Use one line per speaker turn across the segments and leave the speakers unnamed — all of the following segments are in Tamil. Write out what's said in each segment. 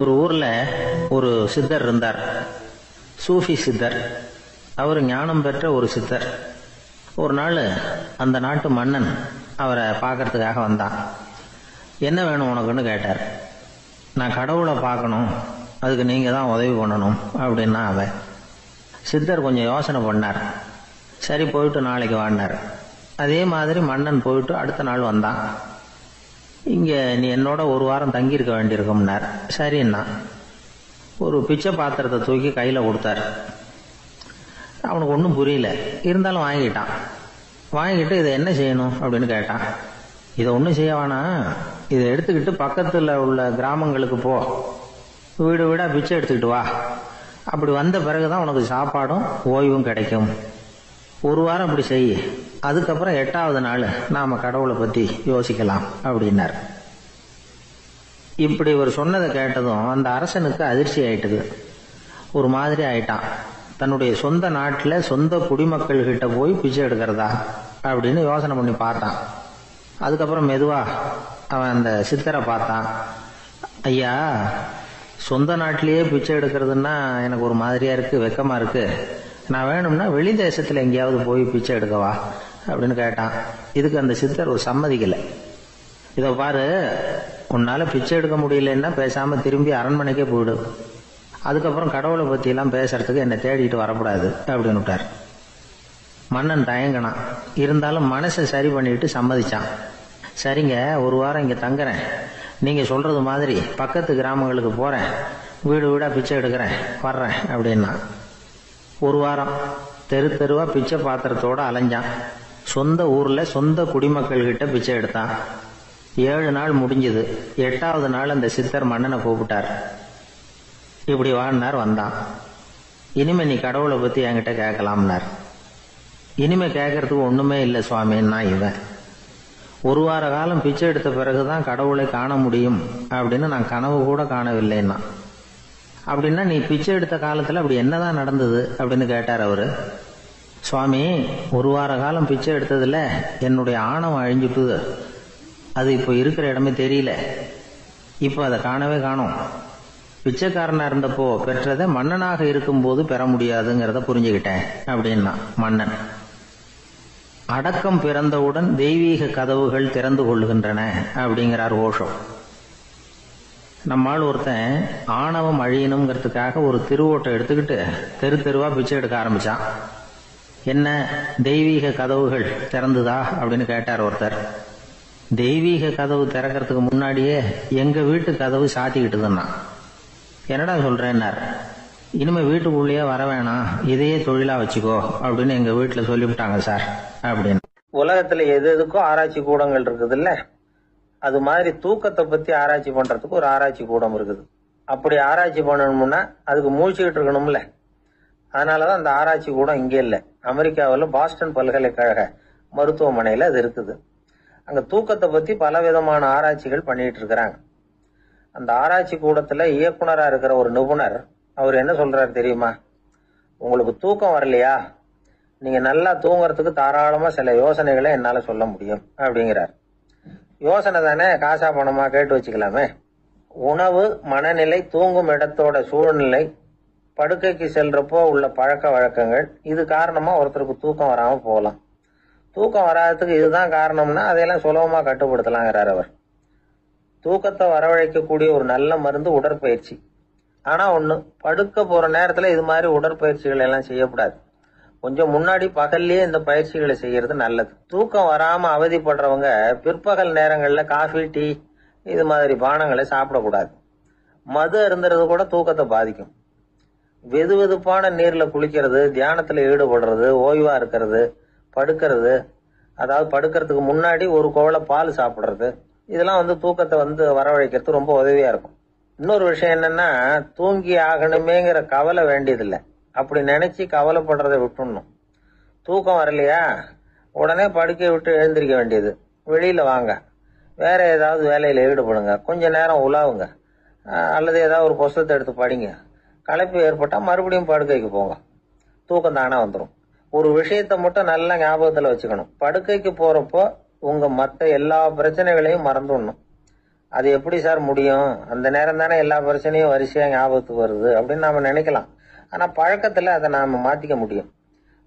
ஒரு ஊர்ல ஒரு சித்தர் இருந்தார், சூஃபி சித்தர். அவர் ஞானம் பெற்ற ஒரு சித்தர். ஒரு நாள் அந்த நாட்டு மன்னன் அவரை பார்க்கறதுக்காக வந்தான். என்ன வேணும் உனக்குன்னு கேட்டார். நான் கடவுளை பார்க்கணும், அதுக்கு நீங்க தான் உதவி பண்ணணும் அப்படின்னா அவன். சித்தர் கொஞ்சம் யோசனை பண்ணார். சரி, போயிட்டு நாளைக்கு வாடினார். அதே மாதிரி மன்னன் போயிட்டு அடுத்த நாள் வந்தான். இங்கே நீ என்னோட ஒரு வாரம் தங்கியிருக்க வேண்டியிருக்கும்னார். சரின்னா ஒரு பிச்சை பாத்திரத்தை தூக்கி கையில் கொடுத்தார். அவனுக்கு ஒன்றும் புரியல, இருந்தாலும் வாங்கிட்டான். வாங்கிட்டு இதை என்ன செய்யணும் அப்படின்னு கேட்டான். இதை ஒன்றும் செய்ய வேணாம், இதை எடுத்துக்கிட்டு பக்கத்தில் உள்ள கிராமங்களுக்கு போ, வீடு வீடாக பிச்சை எடுத்துக்கிட்டு வா. அப்படி வந்த பிறகுதான் உனக்கு சாப்பாடும் ஓய்வும் கிடைக்கும். ஒரு வாரம் அப்படி செய், அதுக்கப்புறம் 8வது நாள் நாம கடவுளை பற்றி யோசிக்கலாம் அப்படின்னார். இப்படி இவர் சொன்னதை கேட்டதும் அந்த அரசனுக்கு அதிர்ச்சி ஆயிட்டுது. ஒரு மாதிரி ஆயிட்டான். தன்னுடைய சொந்த நாட்டில் சொந்த குடிமக்கள் கிட்ட போய் பிச்சை எடுக்கிறதா அப்படின்னு யோசனை பண்ணி பார்த்தான். அதுக்கப்புறம் மெதுவா அவன் அந்த சித்தரை பார்த்தான். ஐயா, சொந்த நாட்டிலேயே பிச்சை எடுக்கிறதுன்னா எனக்கு ஒரு மாதிரியா இருக்கு, வெக்கமா இருக்கு. நான் வேணும்னா வெளி தேசத்துல எங்கேயாவது போய் பிச்சை எடுக்கவா அப்படின்னு கேட்டான். இதுக்கு அந்த சித்தர் ஒரு சம்மதிக்கலை. இதை பாரு, உன்னால பிச்சை எடுக்க முடியலன்னா பேசாம திரும்பி அரண்மனைக்கே போயிடு. அதுக்கப்புறம் கடவுளை பத்தி எல்லாம் பேசுறதுக்கு என்னை தேடிட்டு வரக்கூடாது அப்படின்னு விட்டார். மன்னன் தயங்கினான். இருந்தாலும் மனசை சரி பண்ணிட்டு சம்மதிச்சான். சரிங்க, ஒரு வாரம் இங்க தங்குறேன், நீங்க சொல்றது மாதிரி பக்கத்து கிராமங்களுக்கு போறேன், வீடு வீடா பிச்சை எடுக்கிறேன், வர்றேன் அப்படின்னா. ஒரு வாரம் தெரு தெருவா பிச்சை பாத்திரத்தோட அலைஞ்சான். சொந்த ஊர்ல சொந்த குடிமக்கள் கிட்ட பிச்சை எடுத்தான். 7 நாள் முடிஞ்சது. 8வது நாள் அந்த சித்தர் மன்னனை கூப்பிட்டார். இப்படி வாழ்னார். வந்தான். இனிமே நீ கடவுளை பத்தி என்கிட்ட கேட்கலாம்னார். இனிமே கேட்கறதுக்கு ஒண்ணுமே இல்லை சுவாமின்னா இவன். ஒரு வார காலம் பிச்சை எடுத்த பிறகுதான் கடவுளை காண முடியும் அப்படின்னு நான் கனவு கூட காணவில்லைன்னா. அப்படின்னா நீ பிச்சை எடுத்த காலத்துல அப்படி என்னதான் நடந்தது அப்படின்னு கேட்டார் அவரு. சுவாமி, ஒரு வார காலம் பிச்சை எடுத்ததுல என்னுடைய ஆணவம் அழிஞ்சுட்டுது. அது இப்போ இருக்கிற இடமே தெரியல. இப்போ அதை காணவே காணோம். பிச்சைக்காரனா இருந்தப்போ பெற்றதை மன்னனாக இருக்கும்போது பெற முடியாதுங்கிறத புரிஞ்சுக்கிட்டேன் அப்படின்னா மன்னன். அடக்கம் பிறந்தவுடன் தெய்வீக கதவுகள் திறந்து கொள்ளுகின்றன அப்படிங்கிறார் ஓஷோ. நம்மால் ஒருத்தன் ஆணவம் அழியணுங்கிறதுக்காக ஒரு திருவோட்டை எடுத்துக்கிட்டு தெரு தெருவா பிச்சை எடுக்க ஆரம்பிச்சான். என்ன, தெய்வீக கதவுகள் திறந்துதா அப்படின்னு கேட்டார் ஒருத்தர். தெய்வீக கதவு திறக்கிறதுக்கு முன்னாடியே எங்க வீட்டு கதவு சாத்திக்கிட்டுதுன்னா. என்னடா சொல்றேன்னார். இனிமே வீட்டுக்குள்ளேயே வர வேணாம், இதையே தொழிலா வச்சுக்கோ அப்படின்னு எங்க வீட்டுல சொல்லிவிட்டாங்க சார் அப்படின்னு. உலகத்துல எது எதுக்கும் ஆராய்ச்சி கூடங்கள் இருக்குது இல்ல, அது மாதிரி தூக்கத்தை பத்தி ஆராய்ச்சி பண்றதுக்கு ஒரு ஆராய்ச்சி கூடம் இருக்குது. அப்படி ஆராய்ச்சி பண்ணணும்னா அதுக்கு மூழ்கிட்டு இருக்கணும்ல. அதனாலதான் அந்த ஆராய்ச்சி கூடம் இங்கே இல்லை. அமெரிக்காவில் பாஸ்டன் பல்கலைக்கழக மருத்துவமனையில அது இருக்குது. அங்க தூக்கத்தை பத்தி பல விதமான ஆராய்ச்சிகள் பண்ணிட்டு இருக்கிறாங்க. அந்த ஆராய்ச்சி கூடத்துல இயக்குனரா இருக்கிற ஒரு நிபுணர், அவர் என்ன சொல்றாரு தெரியுமா? உங்களுக்கு தூக்கம் வரலையா, நீங்க நல்லா தூங்குறதுக்கு தாராளமா சில யோசனைகளை என்னால சொல்ல முடியும் அப்படிங்கிறார். யோசனை தானே, காசா பணமா கேட்டு வச்சுக்கலாமே. உணவு, மனநிலை, தூங்கும் இடத்தோட சூழ்நிலை, படுக்கைக்கு செல்றப்போ உள்ள பழக்க வழக்கங்கள், இது காரணமா ஒருத்தருக்கு தூக்கம் வராம போகலாம். தூக்கம் வராததுக்கு இதுதான் காரணம்னா அதையெல்லாம் சுலபமா கட்டுப்படுத்தலாங்கிறார் அவர். தூக்கத்தை வரவழைக்கக்கூடிய ஒரு நல்ல மருந்து உடற்பயிற்சி. ஆனா ஒண்ணு, படுக்க போற நேரத்துல இது மாதிரி உடற்பயிற்சிகள் எல்லாம் செய்யக்கூடாது. கொஞ்சம் முன்னாடி பகல்லையே இந்த பயிற்சிகளை செய்யறது நல்லது. தூக்கம் வராம அவதிப்படுறவங்க பிற்பகல் நேரங்கள்ல காஃபி, டீ இது மாதிரி பானங்களை சாப்பிடக்கூடாது. மது அருந்துறது கூட தூக்கத்தை பாதிக்கும். வெது வெதுப்பான நீர்ல குளிக்கிறது, தியானத்துல ஈடுபடுறது, ஓய்வா இருக்கிறது, படுக்கிறது, அதாவது படுக்கிறதுக்கு முன்னாடி ஒரு கோவள பால் சாப்பிடுறது, இதெல்லாம் தூக்கத்தை வரவழைக்கிறது ரொம்ப உதவியா இருக்கும். இன்னொரு விஷயம் என்னன்னா, தூங்கி ஆகணுமேங்கிற கவலை வேண்டியதில்லை. அப்படி நினைச்சு கவலைப்படுறதை விட்டுடணும். தூக்கம் வரலையா, உடனே படுக்கையை விட்டு எழுந்திருக்க வேண்டியது. வெளியில வாங்க, வேற ஏதாவது வேலையில ஈடுபடுங்க, கொஞ்ச நேரம் உலாவுங்க, அல்லது ஏதாவது ஒரு புஸ்தகத்தை எடுத்து படிங்க. களைப்பு ஏற்பட்டா மறுபடியும் படுக்கைக்கு போங்க, தூக்கம் தானே வந்துடும். ஒரு விஷயத்த மட்டும் நல்லா ஞாபகத்துல வச்சுக்கணும். படுக்கைக்கு போறப்போ உங்க மற்ற எல்லா பிரச்சனைகளையும் மறந்துடணும். அது எப்படி சார் முடியும், அந்த நேரம் தானே எல்லா பிரச்சனையும் வரிசையா ஞாபகத்துக்கு வருது அப்படின்னு நாம நினைக்கலாம். ஆனா பழக்கத்துல அதை நாம மாத்திக்க முடியும்.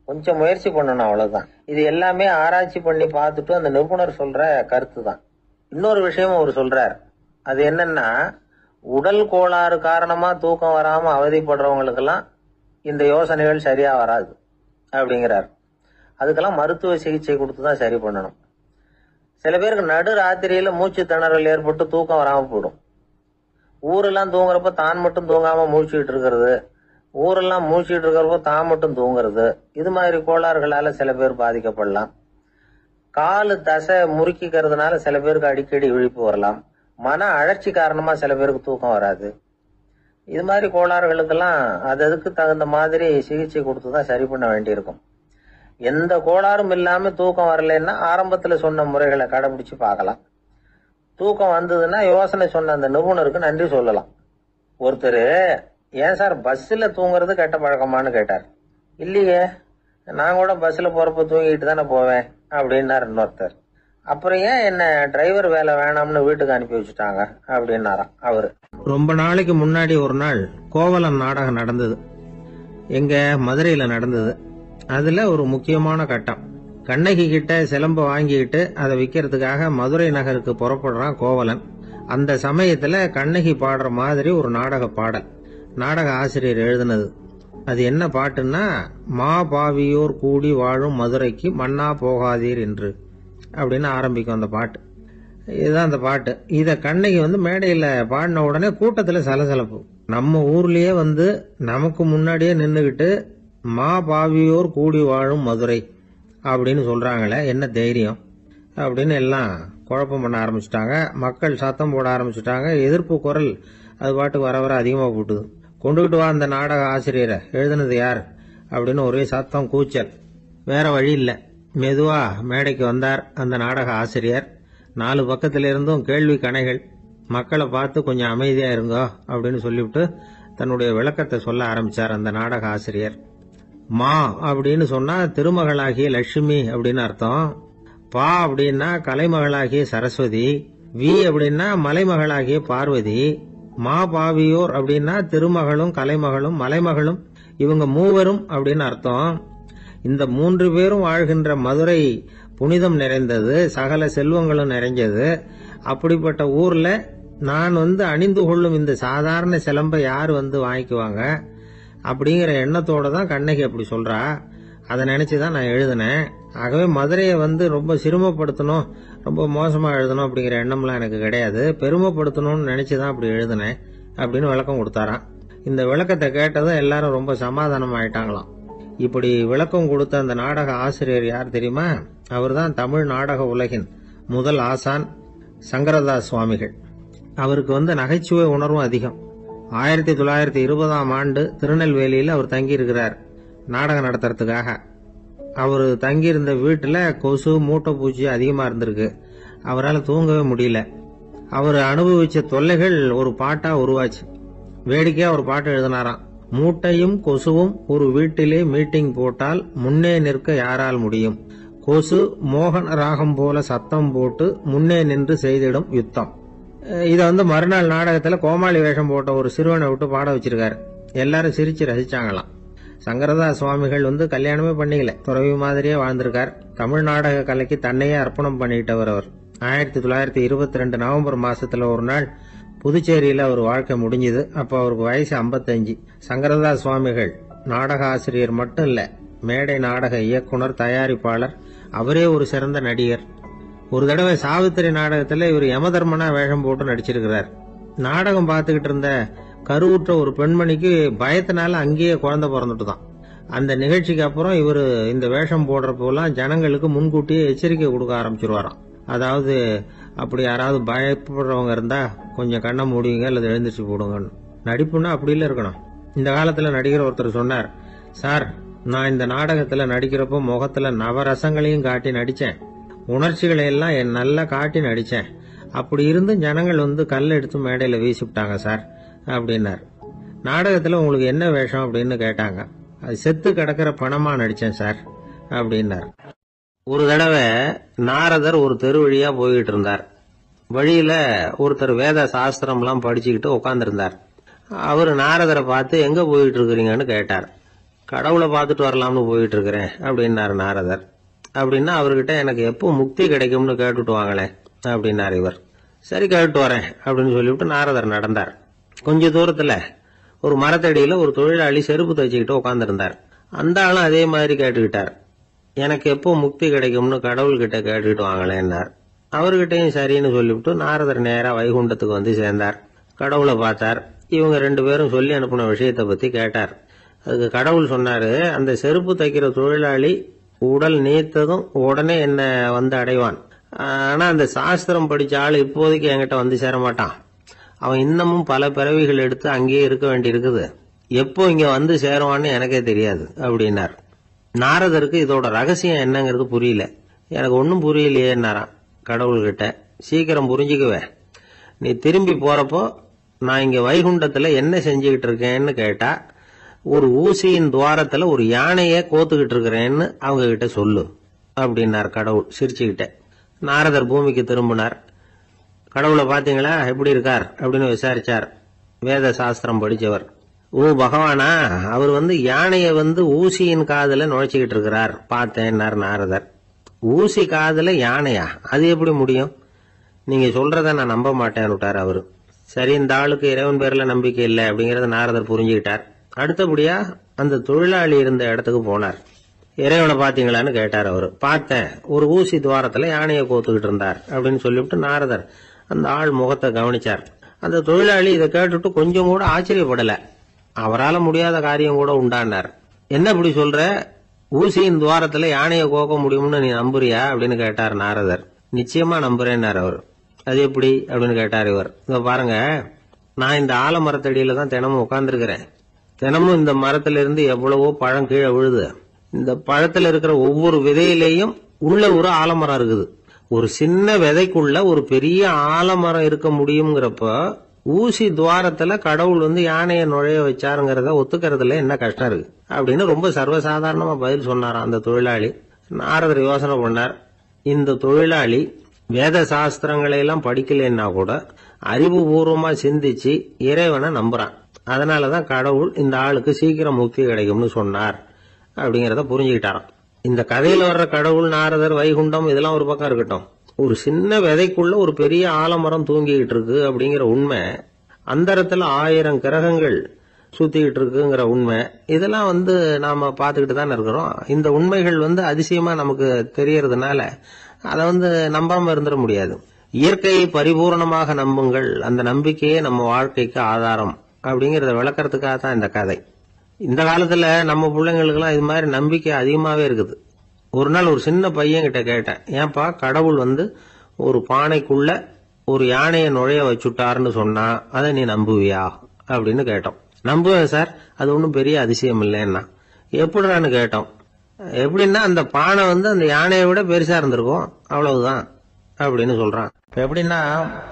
கொஞ்சம் முயற்சி பண்ணணும், அவ்வளவுதான். இது எல்லாமே ஆராய்ச்சி பண்ணி பார்த்துட்டு அந்த நிபுணர் சொல்ற கருத்து தான். இன்னொரு விஷயமும் அவர் சொல்றார். அது என்னன்னா, உடல் கோளாறு காரணமா தூக்கம் வராம அவதிப்படுறவங்களுக்கெல்லாம் இந்த யோசனைகள் சரியா வராது அப்படிங்கிறார். அதுக்கெல்லாம் மருத்துவ சிகிச்சை கொடுத்துதான் சரி பண்ணணும். சில பேருக்கு நடு ராத்திரியில மூச்சு திணறல் ஏற்பட்டு தூக்கம் வராம போயிடும். ஊரெல்லாம் தூங்குறப்ப தான் மட்டும் தூங்காம மூழ்கிட்டு இருக்கிறது, ஊரெல்லாம் மூழ்கிட்டு இருக்கிறப்ப தான் மட்டும் தூங்குறது, இது மாதிரி கோளாறுகளால சில பேர் பாதிக்கப்படலாம். காலு தசை முறுக்கிக்கிறதுனால சில பேருக்கு அடிக்கடி விழிப்பு வரலாம். மன அழற்சி காரணமா சில பேருக்கு தூக்கம் வராது. இது மாதிரி கோளாறுகளுக்கெல்லாம் அதுக்கு தகுந்த மாதிரி சிகிச்சை கொடுத்துதான் சரி பண்ண வேண்டியிருக்கும். எந்த கோளாறும் இல்லாம தூக்கம் வரலன்னா ஆரம்பத்துல சொன்ன முறைகளை கடைபிடிச்சு பார்க்கலாம். தூக்கம் வந்ததுன்னா யோசனை சொன்ன அந்த நிபுணருக்கு நன்றி சொல்லலாம். ஒருத்தர், ஏன் சார் பஸ்ல தூங்குறது கெட்ட பழக்கமானு கேட்டார். இல்லையே, நான் கூட பஸ்ல போறப்ப தூங்கிட்டு தானே போவேன் அப்படின்னாரு இன்னொருத்தர். அப்புறம் ஏன் என்ன டிரைவர் வேலை வேணாம்னு வீட்டுக்கு அனுப்பி வச்சுட்டாங்க அப்படின்னாராம் அவரு. ரொம்ப நாளைக்கு முன்னாடி ஒரு நாள் கோவலன் நாடகம் நடந்தது. எங்க மதுரையில நடந்தது. அதுல ஒரு முக்கியமான கட்டம், கண்ணகி கிட்ட சிலம்ப வாங்கிக்கிட்டு அதை விற்கிறதுக்காக மதுரை நகருக்கு புறப்படுறான் கோவலன். அந்த சமயத்துல கண்ணகி பாடுற மாதிரி ஒரு நாடக பாடல், நாடக ஆசிரியர் எழுதினது. அது என்ன பாட்டுன்னா, மா பாவியோர் கூடி வாழும் மதுரைக்கு மன்னா போகாதீர் என்று அப்படின்னு ஆரம்பிக்கும் அந்த பாட்டு. இதுதான் அந்த பாட்டு. இத கண்ணகி மேடையில பாடின உடனே கூட்டத்துல சலசலப்பு. நம்ம ஊர்லயே நமக்கு முன்னாடியே நின்னுகிட்டு மா பாவியோர் கூடி வாழும் மதுரை அப்படின்னு சொல்றாங்களே, என்ன தைரியம் அப்படின்னு எல்லாம் குழப்பம் பண்ண ஆரம்பிச்சுட்டாங்க. மக்கள் சத்தம் போட ஆரம்பிச்சுட்டாங்க. எதிர்ப்பு குரல் அது பாட்டுக்கு வர வர அதிகமாக போட்டுது. கொண்டுகிட்டு வா அந்த நாடக ஆசிரியரை, எழுதுனது யார் அப்படின்னு ஒரே சத்தம், கூச்சல். வேற வழி இல்லை. மெதுவா மேடைக்கு வந்தார் அந்த நாடக ஆசிரியர். 4 பக்கத்துல இருந்தும் கேள்வி கணைகள். மக்களை பார்த்து கொஞ்சம் அமைதியா இருங்கோ அப்படின்னு சொல்லிவிட்டு தன்னுடைய விளக்கத்தை சொல்ல ஆரம்பிச்சார் அந்த நாடக ஆசிரியர். மா அப்படின்னு சொன்னா திருமகளாகிய லட்சுமி அப்படின்னு அர்த்தம். பா அப்படின்னா கலைமகளாகிய சரஸ்வதி. வி அப்படின்னா மலைமகளாகிய பார்வதி. மா பாவியோர் அப்படின்னா திருமகளும் கலைமகளும் மலைமகளும், இவங்க மூவரும் அப்படின்னு அர்த்தம். இந்த 3 பேரும் வாழ்கின்ற மதுரை புனிதம் நிறைந்தது, சகல செல்வங்களும் நிறைஞ்சது. அப்படிப்பட்ட ஊர்ல நான் அணிந்து கொள்ளும் இந்த சாதாரண சிலம்பை யார் வாங்கிக்குவாங்க அப்படிங்கிற எண்ணத்தோட தான் கண்ணகி அப்படி சொல்றா. அதை நினைச்சுதான் நான் எழுதினேன். ஆகவே மதுரையை ரொம்ப சிரமப்படுத்தணும், ரொம்ப மோசமா எழுதணும் அப்படிங்கிற எண்ணம்லாம் எனக்கு கிடையாது. பெருமைப்படுத்தணும்னு நினைச்சுதான் அப்படி எழுதினேன் அப்படின்னு விளக்கம் கொடுத்தாராம். இந்த விளக்கத்தை கேட்டதும் எல்லாரும் ரொம்ப சமாதானம் ஆயிட்டாங்களாம். இப்படி விளக்கம் கொடுத்த அந்த நாடக ஆசிரியர் யார் தெரியுமா? அவர்தான் தமிழ் நாடக உலகின் முதல் ஆசான் சங்கரதாஸ் சுவாமிகள். அவருக்கு நகைச்சுவை உணர்வும் அதிகம். 1920ஆம் ஆண்டு திருநெல்வேலியில் அவர் தங்கியிருக்கிறார் நாடகம் நடத்துறதுக்காக. அவர் தங்கியிருந்த வீட்டுல கொசு மூட்டை பூச்சி அதிகமா இருந்திருக்கு. அவரால் தூங்கவே முடியல. அவர் அனுபவிச்ச தொல்லைகள் ஒரு பாட்டா உருவாச்சு. வேடிக்கையா ஒரு பாட்டு எழுதினாராம். மூட்டையும் கொசுவும் ஒரு வீட்டிலே மீட்டிங் போட்டால் முன்னே நிற்க யாரால் முடியும், கொசு மோகன ராகம் போல சத்தம் போட்டு முன்னே நின்று செய்திடும் யுத்தம். இத மறுநாள் நாடகத்துல கோமாளி வேஷம் போட்ட ஒரு சிறுவனை விட்டு பாட வச்சிருக்காரு. எல்லாரும் சிரிச்சு ரசிச்சாங்களாம். சங்கரதாஸ் சுவாமிகள் கல்யாணமே பண்ணிக்கல, துறவி மாதிரியே வாழ்ந்திருக்கார். தமிழ் நாடக கலைக்கு தன்னையே அர்ப்பணம் பண்ணிட்டவர் அவர். 1922 நவம்பர் மாசத்துல ஒரு நாள் புதுச்சேரியில அவர் வாழ்க்கை முடிஞ்சது. அப்ப அவருக்கு வயசு 55. சங்கரதாஸ் சுவாமிகள் நாடக ஆசிரியர் மட்டும் இல்ல, மேடை நாடக இயக்குனர், தயாரிப்பாளர், அவரே ஒரு சிறந்த நடிகர். ஒரு தடவை சாவித்திரி நாடகத்துல இவர் யமதர்மனா வேஷம் போட்டு நடிச்சிருக்கிறார். நாடகம் பார்த்துக்கிட்டு இருந்த கருவுற்ற ஒரு பெண்மணிக்கு பயத்தினால அங்கேயே குழந்தை பிறந்துட்டுதான். அந்த நிகழ்ச்சிக்கு அப்புறம் இவர் இந்த வேஷம் போடுறப்போலாம் ஜனங்களுக்கு முன்கூட்டியே எச்சரிக்கை கொடுக்க ஆரம்பிச்சிருவாராம். அதாவது அப்படி யாராவது பயப்படுறவங்க இருந்தா கொஞ்சம் கண்ணை மூடிங்க அல்லது எழுந்திரிச்சு போடுங்கன்னு. நடிப்புன்னா அப்படில இருக்கணும். இந்த காலத்துல நடிகர் ஒருத்தர் சொன்னார், சார் நான் இந்த நாடகத்துல நடிக்கிறப்போ முகத்துல நவரசங்களையும் காட்டி நடிச்சேன், உணர்ச்சிகளை எல்லாம் என் நல்லா காட்டி நடிச்சேன். அப்படி இருந்து ஜனங்கள் கல் எடுத்து மேடையில வீசிவிட்டாங்க சார் அப்படின்னார். நாடகத்துல உங்களுக்கு என்ன வேஷம் அப்படின்னு கேட்டாங்க. அது செத்து கிடக்கிற பணமா நடிச்சேன் சார் அப்படின்னார். ஒரு தடவை நாரதர் ஒரு தெரு வழியா போய்கிட்டு இருந்தார்.
வழியில ஒருத்தர் வேத சாஸ்திரம்லாம் படிச்சுக்கிட்டு உட்காந்துருந்தார். அவரு நாரதரை பார்த்து எங்க போயிட்டு இருக்கிறீங்கன்னு கேட்டார். கடவுளை பார்த்துட்டு வரலாம்னு போயிட்டு இருக்கிறேன் அப்படின்னாரு நாரதர். அப்படின்னா அவர்கிட்ட எனக்கு எப்போ முக்தி கிடைக்கும்னு கேட்டுட்டு வாங்களேன் அப்படின்னாரு இவர். சரி கேட்டு வரேன் அப்படின்னு சொல்லிவிட்டு நாரதர் நடந்தார். கொஞ்ச தூரத்துல ஒரு மரத்தடியில ஒரு தொழிலாளி செருப்பு தைச்சுக்கிட்டு உட்காந்துருந்தார். அந்த ஆளும் அதே மாதிரி கேட்டுக்கிட்டார். எனக்கு எப்போ முக்தி கிடைக்கும்னு கடவுள்கிட்ட கேட்டுக்கிட்டு வாங்களேன்னார். அவர்கிட்டையும் சரின்னு சொல்லிவிட்டு நாரதர் நேரா வைகுண்டத்துக்கு வந்து சேர்ந்தார். கடவுளை பார்த்தார். இவங்க 2 பேரும் சொல்லி அனுப்பின விஷயத்தை பத்தி கேட்டார். அதுக்கு கடவுள் சொன்னாரு, அந்த செருப்பு தைக்கிற தொழிலாளி உடல் நீத்ததும் உடனே என்ன வந்து அடைவான். ஆனா அந்த சாஸ்திரம் படிச்ச ஆள் இப்போதைக்கு என்கிட்ட வந்து சேர மாட்டான். அவன் இன்னமும் பல பிறவிகள் எடுத்து அங்கேயே இருக்க வேண்டி இருக்குது. எப்போ இங்க வந்து சேருவான்னு எனக்கே தெரியாது அப்படின்னார். நாரதருக்கு இதோட ரகசியம் என்னங்கிறது புரியல. எனக்கு ஒன்னும் புரியலையேன்னாராம் கடவுள்கிட்ட. சீக்கிரம் புரிஞ்சுக்குவேன், நீ திரும்பி போறப்போ நான் இங்க வைகுண்டத்துல என்ன செஞ்சுக்கிட்டு இருக்கேன்னு கேட்டா, ஒரு ஊசியின் துவாரத்துல ஒரு யானைய கோத்துக்கிட்டு இருக்கிறேன்னு அவங்க கிட்ட சொல்லு அப்படின்னார் கடவுள் சிரிச்சுக்கிட்ட. நாரதர் பூமிக்கு திரும்பினார். கடவுளை பாத்தீங்களா எப்படி இருக்கார் அப்படின்னு விசாரிச்சார். வேத சாஸ்திரம் படிச்சவர். ஓ பகவானா, அவர் யானைய ஊசியின் காதுல நுழைச்சுக்கிட்டு இருக்கிறார் பார்த்தேன்னார் நாரதர். ஊசி காதுல யானையா? அது எப்படி முடியும்? நீங்க சொல்றத நான் நம்ப மாட்டேன்னு விட்டார் அவரு. சரி, இந்த ஆளுக்கு இறைவன் பேர்ல நம்பிக்கை இல்லை அப்படிங்கறத நாரதர் புரிஞ்சுக்கிட்டார். அடுத்தபடியா அந்த தொழிலாளி இருந்த இடத்துக்கு போனார். இறைவனை பாத்தீங்களான்னு கேட்டார் அவரு. பார்த்தேன், ஒரு ஊசி துவாரத்துல யானையை கோத்துக்கிட்டு இருந்தார் அப்படின்னு சொல்லிவிட்டு நாரதர் அந்த ஆள் முகத்தை கவனிச்சார். அந்த தொழிலாளி இதை கேட்டுட்டு கொஞ்சம் கூட ஆச்சரியப்படல. அவரால் முடியாத காரியம் கூட உண்டானார். என்ன இப்படி சொல்ற? ஊசியின் துவாரத்துல யானையை கோக்க முடியும்னு நீ நம்புறியா அப்படின்னு கேட்டார் நாரதர். நிச்சயமா நம்புறேன்னார் அவர். அது எப்படி அப்படின்னு கேட்டார் இவர். இங்க பாருங்க, நான் இந்த ஆலமரத்தடியில தான் தினமும் உட்கார்ந்துருக்கிறேன். தினமும் இந்த மரத்துல இருந்து எவ்வளவோ பழம் கீழே விழுது. இந்த பழத்துல இருக்கிற ஒவ்வொரு விதையிலையும் உள்ள ஒரு ஆலமரம் இருக்குது. ஒரு சின்ன விதைக்குள்ள ஒரு பெரிய ஆலமரம் இருக்க முடியுங்கிறப்ப ஊசி துவாரத்துல கடவுள் யானையை நுழைய வச்சாருங்கிறத ஒத்துக்கிறதுல என்ன கஷ்டம் இருக்கு அப்படின்னு ரொம்ப சர்வசாதாரணமா பதில் சொன்னாராம் அந்த தொழிலாளி. நாரதர் யோசனை பண்ணார். இந்த தொழிலாளி வேத சாஸ்திரங்களை எல்லாம் படிக்கலன்னா கூட அறிவுபூர்வமா சிந்திச்சு இறைவனை நம்புறான். அதனாலதான் கடவுள் இந்த ஆளுக்கு சீக்கிரம் முக்தி கிடைக்கும்னு சொன்னார் அப்படிங்கறத புரிஞ்சுக்கிட்டாராம். இந்த கதையில வர்ற கடவுள், நாரதர், வைகுண்டம் இதெல்லாம் ஒரு பக்கம் இருக்கட்டும், ஒரு சின்ன விதைக்குள்ள ஒரு பெரிய ஆலமரம் தூங்கிக்கிட்டு இருக்கு அப்படிங்கிற உண்மை, அந்தரத்துல 1000 கிரகங்கள் சுத்திக்கிட்டு இருக்குங்கிற உண்மை, இதெல்லாம் நாம பாத்துக்கிட்டு தானே இருக்கிறோம். இந்த உண்மைகள் அதிசயமா நமக்கு தெரியறதுனால அதை நம்பாம இருந்துட முடியாது. இயற்கையை பரிபூர்ணமாக நம்புங்கள், அந்த நம்பிக்கையே நம்ம வாழ்க்கைக்கு ஆதாரம் அப்படிங்கறத விளக்கறதுக்காக தான் இந்த கதை. இந்த காலத்துல நம்ம பிள்ளைங்களுக்கு எல்லாம் இது மாதிரி நம்பிக்கை அதிகமாவே இருக்குது. ஒரு நாள் ஒரு சின்ன பையன் கிட்ட கேட்டேன், ஏன்பா கடவுள் ஒரு பானைக்குள்ள ஒரு யானையை நுழைய வச்சுட்டாருன்னு சொன்னா அதை நீ நம்புவியா அப்படின்னு கேட்டோம். நம்புவேன் சார், அது ஒன்றும் பெரிய அதிசயம் இல்லைன்னா. எப்படின்னு கேட்டோம். எப்படின்னா அந்த பானை அந்த யானையை விட பெருசா இருந்திருக்கும், அவ்வளவுதான் அப்படின்னு சொல்றான். எப்படின்னா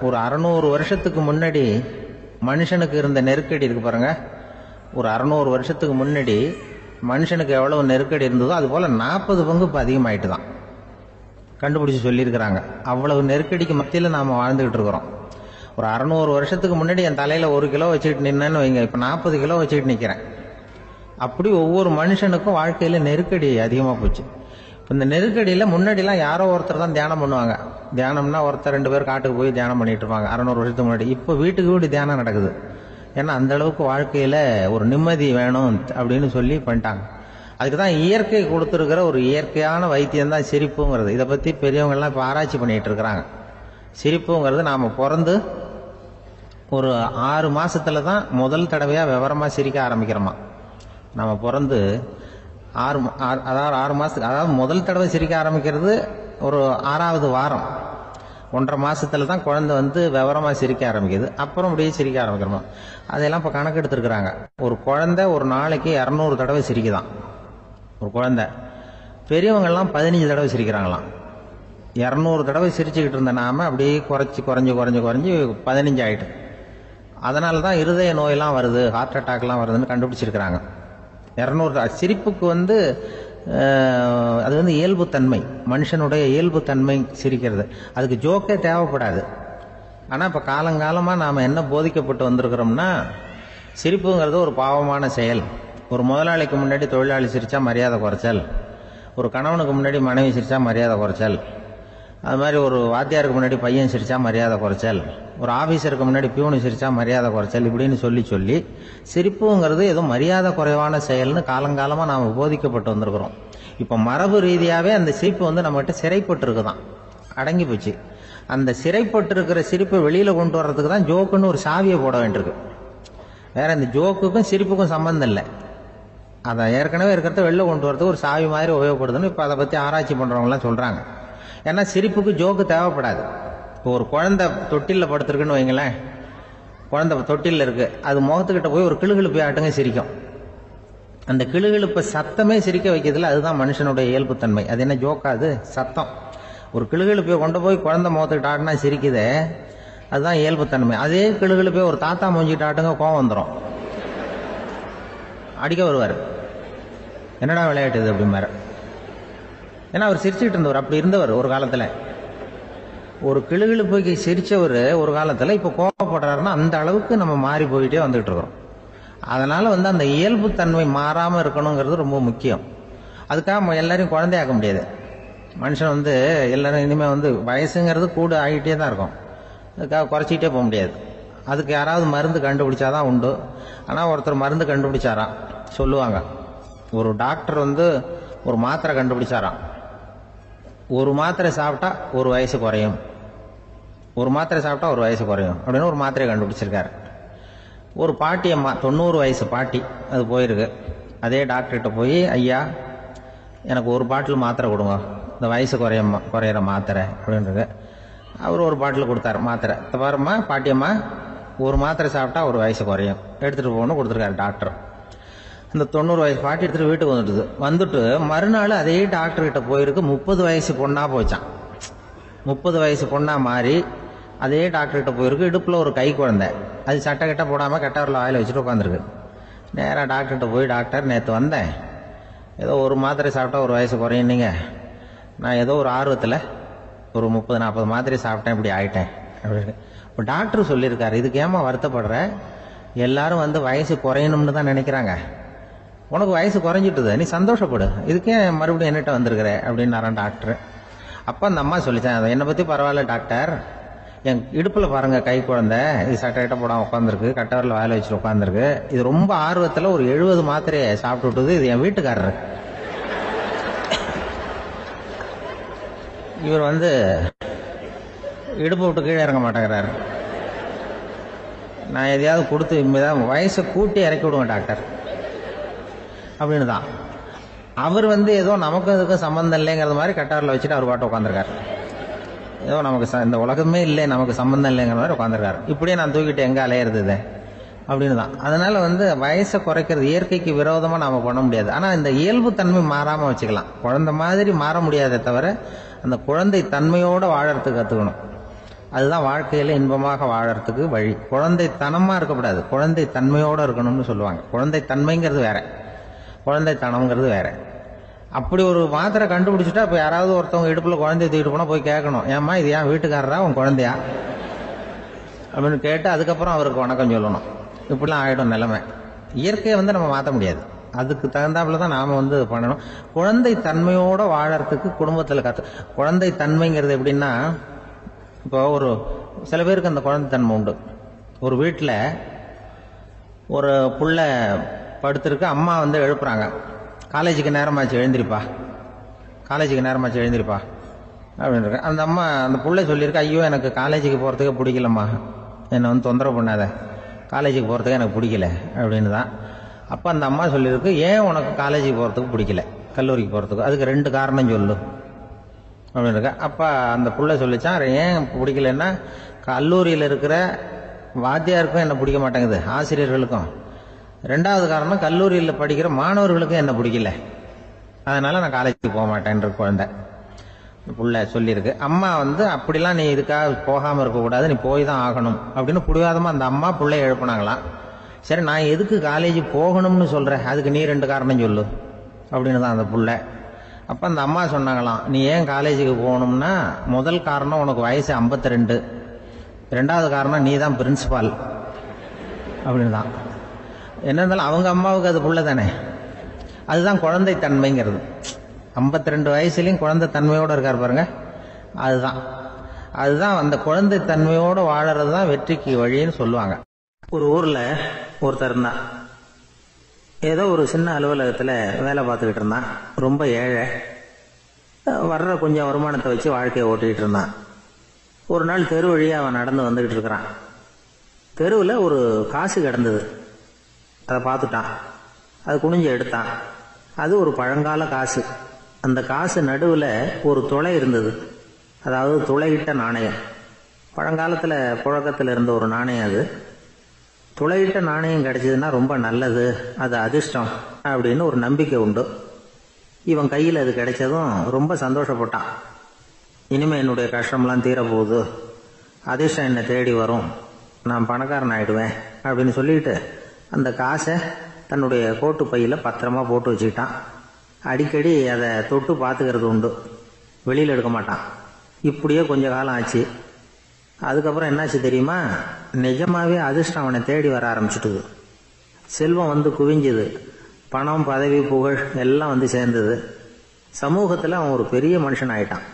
ஒரு 600 வருஷத்துக்கு முன்னாடி மனுஷனுக்கு இருந்த நெருக்கடி இருக்கு பாருங்க. ஒரு 600 வருஷத்துக்கு முன்னாடி மனுஷனுக்கு எவ்வளவு நெருக்கடி இருந்ததோ அது போல 40 பங்கு இப்ப அதிகமாயிட்டு தான் கண்டுபிடிச்சு சொல்லியிருக்கிறாங்க. அவ்வளவு நெருக்கடிக்கு மத்தியில நாம வாழ்ந்துகிட்டு இருக்கிறோம். ஒரு 600 வருஷத்துக்கு முன்னாடி என் தலையில 1 கிலோ வச்சுக்கிட்டு நின்னேன்னு வைங்க, இப்ப 40 கிலோ வச்சுக்கிட்டு நிக்கிறேன். அப்படி ஒவ்வொரு மனுஷனுக்கும் வாழ்க்கையில நெருக்கடி அதிகமா போச்சு. இந்த நெருக்கடியில முன்னாடிலாம் யாரோ ஒருத்தர் தான் தியானம் பண்ணுவாங்க. தியானம்னா ஒருத்தர் 2 பேர் காட்டுக்கு போய் தியானம் பண்ணிட்டு இருப்பாங்க 600 வருஷத்துக்கு முன்னாடி. இப்ப வீட்டுக்கு வீடு தியானம் நடக்குது. ஏன்னா அந்த அளவுக்கு வாழ்க்கையில ஒரு நிம்மதி வேணும் அப்படின்னு சொல்லி பண்ணிட்டாங்க. அதுக்குதான் இயற்கை கொடுத்துருக்கிற ஒரு இயற்கையான வைத்தியம் தான் சிரிப்புங்கிறது. இதை பத்தி பெரியவங்க எல்லாம் இப்ப ஆராய்ச்சி பண்ணிட்டு இருக்கிறாங்க. சிரிப்புங்கிறது நாம பிறந்து ஒரு 6 மாசத்துல தான் முதல் தடவையா விவரமா சிரிக்க ஆரம்பிக்கிறோமா. நம்ம பிறந்து 6 மாசத்துக்கு, அதாவது முதல் தடவை சிரிக்க ஆரம்பிக்கிறது ஒரு 6வது வாரம், 1.5 மாசத்துல தான் குழந்தை விவரமா சிரிக்க ஆரம்பிக்குது. அப்புறம் அப்படியே சிரிக்க ஆரம்பிக்கிறோமா. அதெல்லாம் இப்ப கணக்கு எடுத்திருக்கிறாங்க. ஒரு குழந்தை ஒரு நாளைக்கு 200 தடவை சிரிக்குதான் ஒரு குழந்தை. பெரியவங்க எல்லாம் 15 தடவை சிரிக்கிறாங்களாம். 200 தடவை சிரிச்சுக்கிட்டு இருந்த நாம அப்படியே குறைஞ்சு 15 ஆயிட்டு. அதனாலதான் இருதய நோயெல்லாம் வருது, ஹார்ட் அட்டாக் எல்லாம் வருதுன்னு கண்டுபிடிச்சிருக்கிறாங்க. 200 சிரிப்புக்கு அது இயல்பு தன்மை, மனுஷனுடைய இயல்பு தன்மை சிரிக்கிறது. அதுக்கு ஜோக்கே தேவைப்படாது.
ஆனால் இப்போ காலங்காலமாக நாம் என்ன போதிக்கப்பட்டு வந்திருக்கிறோம்னா, சிரிப்புங்கிறது ஒரு பாவமான செயல். ஒரு முதலாளிக்கு முன்னாடி தொழிலாளி சிரித்தா மரியாதை குறைச்சல், ஒரு கணவனுக்கு முன்னாடி மனைவி சிரித்தா மரியாதை குறைச்சல், அது மாதிரி ஒரு வாத்தியாருக்கு முன்னாடி பையன் சிரித்தா மரியாதை குறைச்சல், ஒரு ஆஃபீஸருக்கு முன்னாடி பியூனு சிரித்தா மரியாதை குறைச்சல், இப்படின்னு சொல்லி சிரிப்புங்கிறது ஏதோ மரியாதை குறைவான செயல்னு காலங்காலமாக நாம் போதிக்கப்பட்டு வந்திருக்கிறோம். இப்போ மரபு ரீதியாகவே அந்த சிரிப்பு நம்மகிட்ட சிறைப்பட்டு இருக்குதான், அடங்கி போச்சு. அந்த சிறைப்பட்டு இருக்கிற சிரிப்பை வெளியில் கொண்டு வர்றதுக்கு தான் ஜோக்குன்னு ஒரு சாவியை போட வேண்டியிருக்கு. வேற இந்த ஜோக்குக்கும் சிரிப்புக்கும் சம்பந்தம் இல்லை. அதை ஏற்கனவே இருக்கிறத வெளில கொண்டு வரதுக்கு ஒரு சாவி மாதிரி உபயோகப்படுதுன்னு இப்போ அதை பற்றி ஆராய்ச்சி பண்ணுறவங்களாம் சொல்கிறாங்க. ஏன்னா சிரிப்புக்கு ஜோக்கு தேவைப்படாது. இப்போ ஒரு குழந்தை தொட்டிலில் படுத்துருக்குன்னு வைங்களேன், குழந்தை தொட்டிலில் இருக்குது, அது முகத்துக்கிட்ட போய் ஒரு கிளுகிழுப்பை ஆட்டுங்க சிரிக்கும். அந்த கிளுகிழுப்பை சத்தமே சிரிக்க வைக்கிறதுல அதுதான் மனுஷனுடைய இயல்புத்தன்மை. அது என்ன ஜோக்காது? சத்தம். ஒரு கிளுகிழுப்பையை கொண்டு போய் குழந்தை முகத்துக்கிட்ட ஆட்டினா சிரிக்குதே, அதுதான் இயல்புத்தன்மை. அதே கிளுகிழுப்பை ஒரு தாத்தா மூஞ்சிட்டு ஆட்டுங்க, கோவம் வந்துடும், அடிக்க வருவார். என்னடா விளையாட்டு இது அப்படிமாரு. ஏன்னா அவர் சிரிச்சுக்கிட்டு இருந்தவர், அப்படி இருந்தவர் ஒரு காலத்தில். ஒரு கிளுகிழுப்பைக்கு சிரிச்சவர் ஒரு காலத்தில் இப்போ கோவப்படுறாருன்னா அந்த அளவுக்கு நம்ம மாறி போயிட்டே வந்துகிட்டு இருக்கிறோம். அதனால அந்த இயல்புத்தன்மை மாறாமல் இருக்கணுங்கிறது ரொம்ப முக்கியம். அதுக்காக எல்லாரையும் குழந்தையாக்க முடியாது. மனுஷன் எல்லாரும் இனிமேல் வயசுங்கிறது கூட ஆகிட்டே தான் இருக்கும். அதுக்காக குறைச்சிக்கிட்டே போக முடியாது. அதுக்கு யாராவது மருந்து கண்டுபிடிச்சாதான் உண்டு. ஆனால் ஒருத்தர் மருந்து கண்டுபிடிச்சாராம், சொல்லுவாங்க. ஒரு டாக்டர் ஒரு மாத்திரை கண்டுபிடிச்சாராம். ஒரு மாத்திரை சாப்பிட்டா ஒரு வயசு குறையும், ஒரு மாத்திரை சாப்பிட்டா ஒரு வயசு குறையும் அப்படின்னு ஒரு மாத்திரையை கண்டுபிடிச்சிருக்காரு. ஒரு பாட்டி அம்மா, 90 வயசு பாட்டி, அது போயிருக்கு. அதே டாக்டர்கிட்ட போய், ஐயா எனக்கு ஒரு பாட்டில் மாத்திரை கொடுங்க, இந்த வயசு குறையிற மாத்திரை அப்படின்றது. அவர் ஒரு பாட்டில் கொடுத்தாரு மாத்திரை. பாரும்மா பாட்டியம்மா, ஒரு மாத்திரை சாப்பிட்டா ஒரு வயசு குறையும், எடுத்துகிட்டு போகணும்னு கொடுத்துருக்காரு டாக்டர். இந்த 90 வயசு பாட்டி எடுத்துகிட்டு வீட்டுக்கு வந்துட்டு மறுநாள் அதே டாக்டர்கிட்ட போயிருக்கு. 30 வயசு பொண்ணாக போச்சான். 30 வயசு பொண்ணாக மாறி அதே டாக்டர்கிட்ட போயிருக்கு. இடுப்பில் ஒரு கை குழந்தை, அது சட்டை கட்ட போடாமல் கட்டவரில் வாயில் வச்சுட்டு உட்காந்துருக்கு. நேராக டாக்டர்கிட்ட போய், டாக்டர் நேற்று வந்தேன், ஏதோ ஒரு மாத்திரை சாப்பிட்டா ஒரு வயசு குறையுன்னீங்க, நான் ஏதோ ஒரு ஆர்வத்தில் ஒரு 30-40 மாத்திரை சாப்பிட்டேன், இப்படி ஆகிட்டேன் அப்படின்னு. இப்போ டாக்டர் சொல்லியிருக்காரு, இதுக்கு ஏமா வருத்தப்படுற, எல்லாரும் வயசு குறையணும்னு தான் நினைக்கிறாங்க, உனக்கு வயசு குறைஞ்சிட்டுது, நீ சந்தோஷப்படு, இதுக்கே மறுபடியும் என்னட்ட வந்திருக்கிற அப்படின்னாரான் டாக்டர். அப்போ அந்த அம்மா சொல்லித்தேன், அதை என்னை பற்றி பரவாயில்ல டாக்டர், என் இடுப்பில் பாருங்க கை குழந்தை, இது சட்டை கிட்ட போடாமல் உட்காந்துருக்கு, கட்டவரில் வாயில் வச்சுட்டு உட்காந்துருக்கு, இது ரொம்ப ஆர்வத்தில் ஒரு 70 மாத்திரையை சாப்பிட்டு விட்டுது, இது என் வீட்டுக்காரரு. இவர் இடுப்பு விட்டு கீழே இறங்க மாட்டேங்கிறாரு. நான் எதையாவது கொடுத்து இனிமேதான் வயசை கூட்டி இறக்கி விடுவேன் டாக்டர் அப்படின்னு தான். அவர் ஏதோ நமக்கும் இதுக்கும் சம்பந்தம் இல்லைங்கிறது மாதிரி கட்டாரில் வச்சுட்டு அவர் பாட்டு உட்காந்துருக்காரு. ஏதோ நமக்கு இந்த உலகமே இல்லை, நமக்கு சம்பந்தம் இல்லைங்கிற மாதிரி உட்காந்துருக்காரு. இப்படியே நான் தூக்கிட்டு எங்கே அலையிறது இது அப்படின்னு தான். அதனால வயசை குறைக்கிறது இயற்கைக்கு விரோதமாக நாம பண்ண முடியாது. ஆனால் இந்த இயல்பு தன்மை மாறாமல் வச்சுக்கலாம். குழந்தை மாதிரி மாற முடியாதே தவிர அந்த குழந்தை தன்மையோடு வாழறதுக்கு கற்றுக்கணும். அதுதான் வாழ்க்கையில் இன்பமாக வாழறதுக்கு வழி. குழந்தைத்தனமாக இருக்கக்கூடாது, குழந்தை தன்மையோடு இருக்கணும்னு சொல்லுவாங்க. குழந்தை தன்மைங்கிறது வேற, குழந்தைத்தனம்ங்கிறது வேற. அப்படி ஒரு மாத்திரை கண்டுபிடிச்சிட்டா இப்போ யாராவது ஒருத்தவங்க இடுப்பில் குழந்தைய தூக்கிட்டு போனால் போய் கேட்கணும், ஏம்மா இது ஏன் வீட்டுக்காரரா உன் குழந்தையா அப்படின்னு கேட்டு அதுக்கப்புறம் அவருக்கு வணக்கம் சொல்லணும். இப்படிலாம் ஆகிடும் நிலைமை. இயற்கையை நம்ம மாற்ற முடியாது, அதுக்கு தகுந்தாப்புல தான் நாம் பண்ணணும். குழந்தை தன்மையோடு வாழறதுக்கு குடும்பத்தில் குழந்தை தன்மைங்கிறது எப்படின்னா, இப்போ ஒரு சில பேருக்கு அந்த குழந்தை தன்மை உண்டு. ஒரு வீட்டில் ஒரு புள்ள படுத்திருக்கு, அம்மா எழுப்புறாங்க, காலேஜுக்கு நேரமாச்சு எழுந்திருப்பா, காலேஜுக்கு நேரமாச்சு எழுந்திருப்பா அப்படின்னு இருக்கு. அந்த அம்மா அந்த புள்ளை சொல்லியிருக்கு, ஐயோ எனக்கு காலேஜுக்கு போகிறதுக்கே பிடிக்கலம்மா, என்னை தொந்தரவு பண்ணாத, காலேஜுக்கு போகிறதுக்கு எனக்கு பிடிக்கல அப்படின்னு தான். அப்போ அந்த அம்மா சொல்லியிருக்கு, ஏன் உனக்கு காலேஜுக்கு போகிறதுக்கு பிடிக்கல, கல்லூரிக்கு போகிறதுக்கு, அதுக்கு 2 காரணம் சொல்லு அப்படின்னு இருக்க. அப்போ அந்த புள்ள சொல்லிச்சான், ஏன் பிடிக்கலன்னா, கல்லூரியில் இருக்கிற வாத்தியாருக்கும் என்ன பிடிக்க மாட்டேங்குது, ஆசிரியர்களுக்கும். 2வது காரணம், கல்லூரியில் படிக்கிற மாணவர்களுக்கும் என்ன பிடிக்கல, அதனால நான் காலேஜுக்கு போக மாட்டேன்ற குழந்தை புள்ள சொல்லியிருக்கு. அம்மா அப்படிலாம் நீ இதுக்காக போகாமல் இருக்கக்கூடாது, நீ போய் தான் ஆகணும் அப்படின்னு புடிவாதமாக அந்த அம்மா பிள்ளைய எழுப்புனாங்களாம். சரி நான் எதுக்கு காலேஜ் போகணும்னு சொல்கிறேன், அதுக்கு நீ 2 காரணம் சொல்லு அப்படின்னு தான் அந்த புள்ள. அப்போ அந்த அம்மா சொன்னாங்களாம், நீ ஏன் காலேஜுக்கு போகணும்னா, முதல் காரணம் உனக்கு வயசு 52, ரெண்டாவது காரணம் நீ தான் பிரின்சிபால் அப்படின்னு தான். என்ன இருந்தாலும் அவங்க அம்மாவுக்கு அது புள்ள தானே. அதுதான் குழந்தை தன்மைங்கிறது. 52 வயசுலையும் குழந்தை தன்மையோடு இருக்கார் பாருங்க. அதுதான் அந்த குழந்தை தன்மையோடு வாழறது தான் வெற்றிக்கு வழின்னு சொல்லுவாங்க.
ஒரு ஊரில் ஒருத்தர் இருந்தான். ஏதோ ஒரு சின்ன அலுவலகத்தில் வேலை பார்த்துக்கிட்டு இருந்தான். ரொம்ப ஏழை. வர்ற கொஞ்சம் வருமானத்தை வச்சு வாழ்க்கையை ஓட்டிகிட்டு இருந்தான். ஒரு நாள் தெரு வழியாக அவன் நடந்து வந்துக்கிட்டு இருக்கிறான். தெருவில் ஒரு காசு கிடந்தது. அதை பார்த்துட்டான். அது குனிஞ்சு எடுத்தான். அது ஒரு பழங்கால காசு. அந்த காசு நடுவில் ஒரு துளை இருந்தது. அதாவது துளையிட்ட நாணயம். பழங்காலத்தில் புழக்கத்தில் இருந்த ஒரு நாணயம் அது. துளையிட்ட நாணயம் கிடைச்சதுன்னா ரொம்ப நல்லது, அது அதிர்ஷ்டம் அப்படின்னு ஒரு நம்பிக்கை உண்டு. இவன் கையில் அது கிடைச்சதும் ரொம்ப சந்தோஷப்பட்டான். இனிமேல் என்னுடைய கஷ்டம்லாம் தீரப்போகுது, அதிர்ஷ்டம் என்னை தேடி வரும், நான் பணக்காரன் ஆகிடுவேன் அப்படின்னு சொல்லிட்டு அந்த காசை தன்னுடைய கோட்டு பையில் பத்திரமா போட்டு வச்சுக்கிட்டான். அடிக்கடி அதை தொட்டு பார்த்துக்கிறது உண்டு, வெளியில் எடுக்க மாட்டான். இப்படியே கொஞ்ச காலம் ஆச்சு. அதுக்கப்புறம் என்னாச்சு தெரியுமா? நிஜமாவே அதிர்ஷ்டம் அவனை தேடி வர ஆரம்பிச்சுட்டுது. செல்வம் வந்து குவிஞ்சுது. பணம், பதவி, புகழ் எல்லாம் வந்து சேர்ந்தது. சமூகத்தில் அவன் ஒரு பெரிய மனுஷன் ஆயிட்டான்.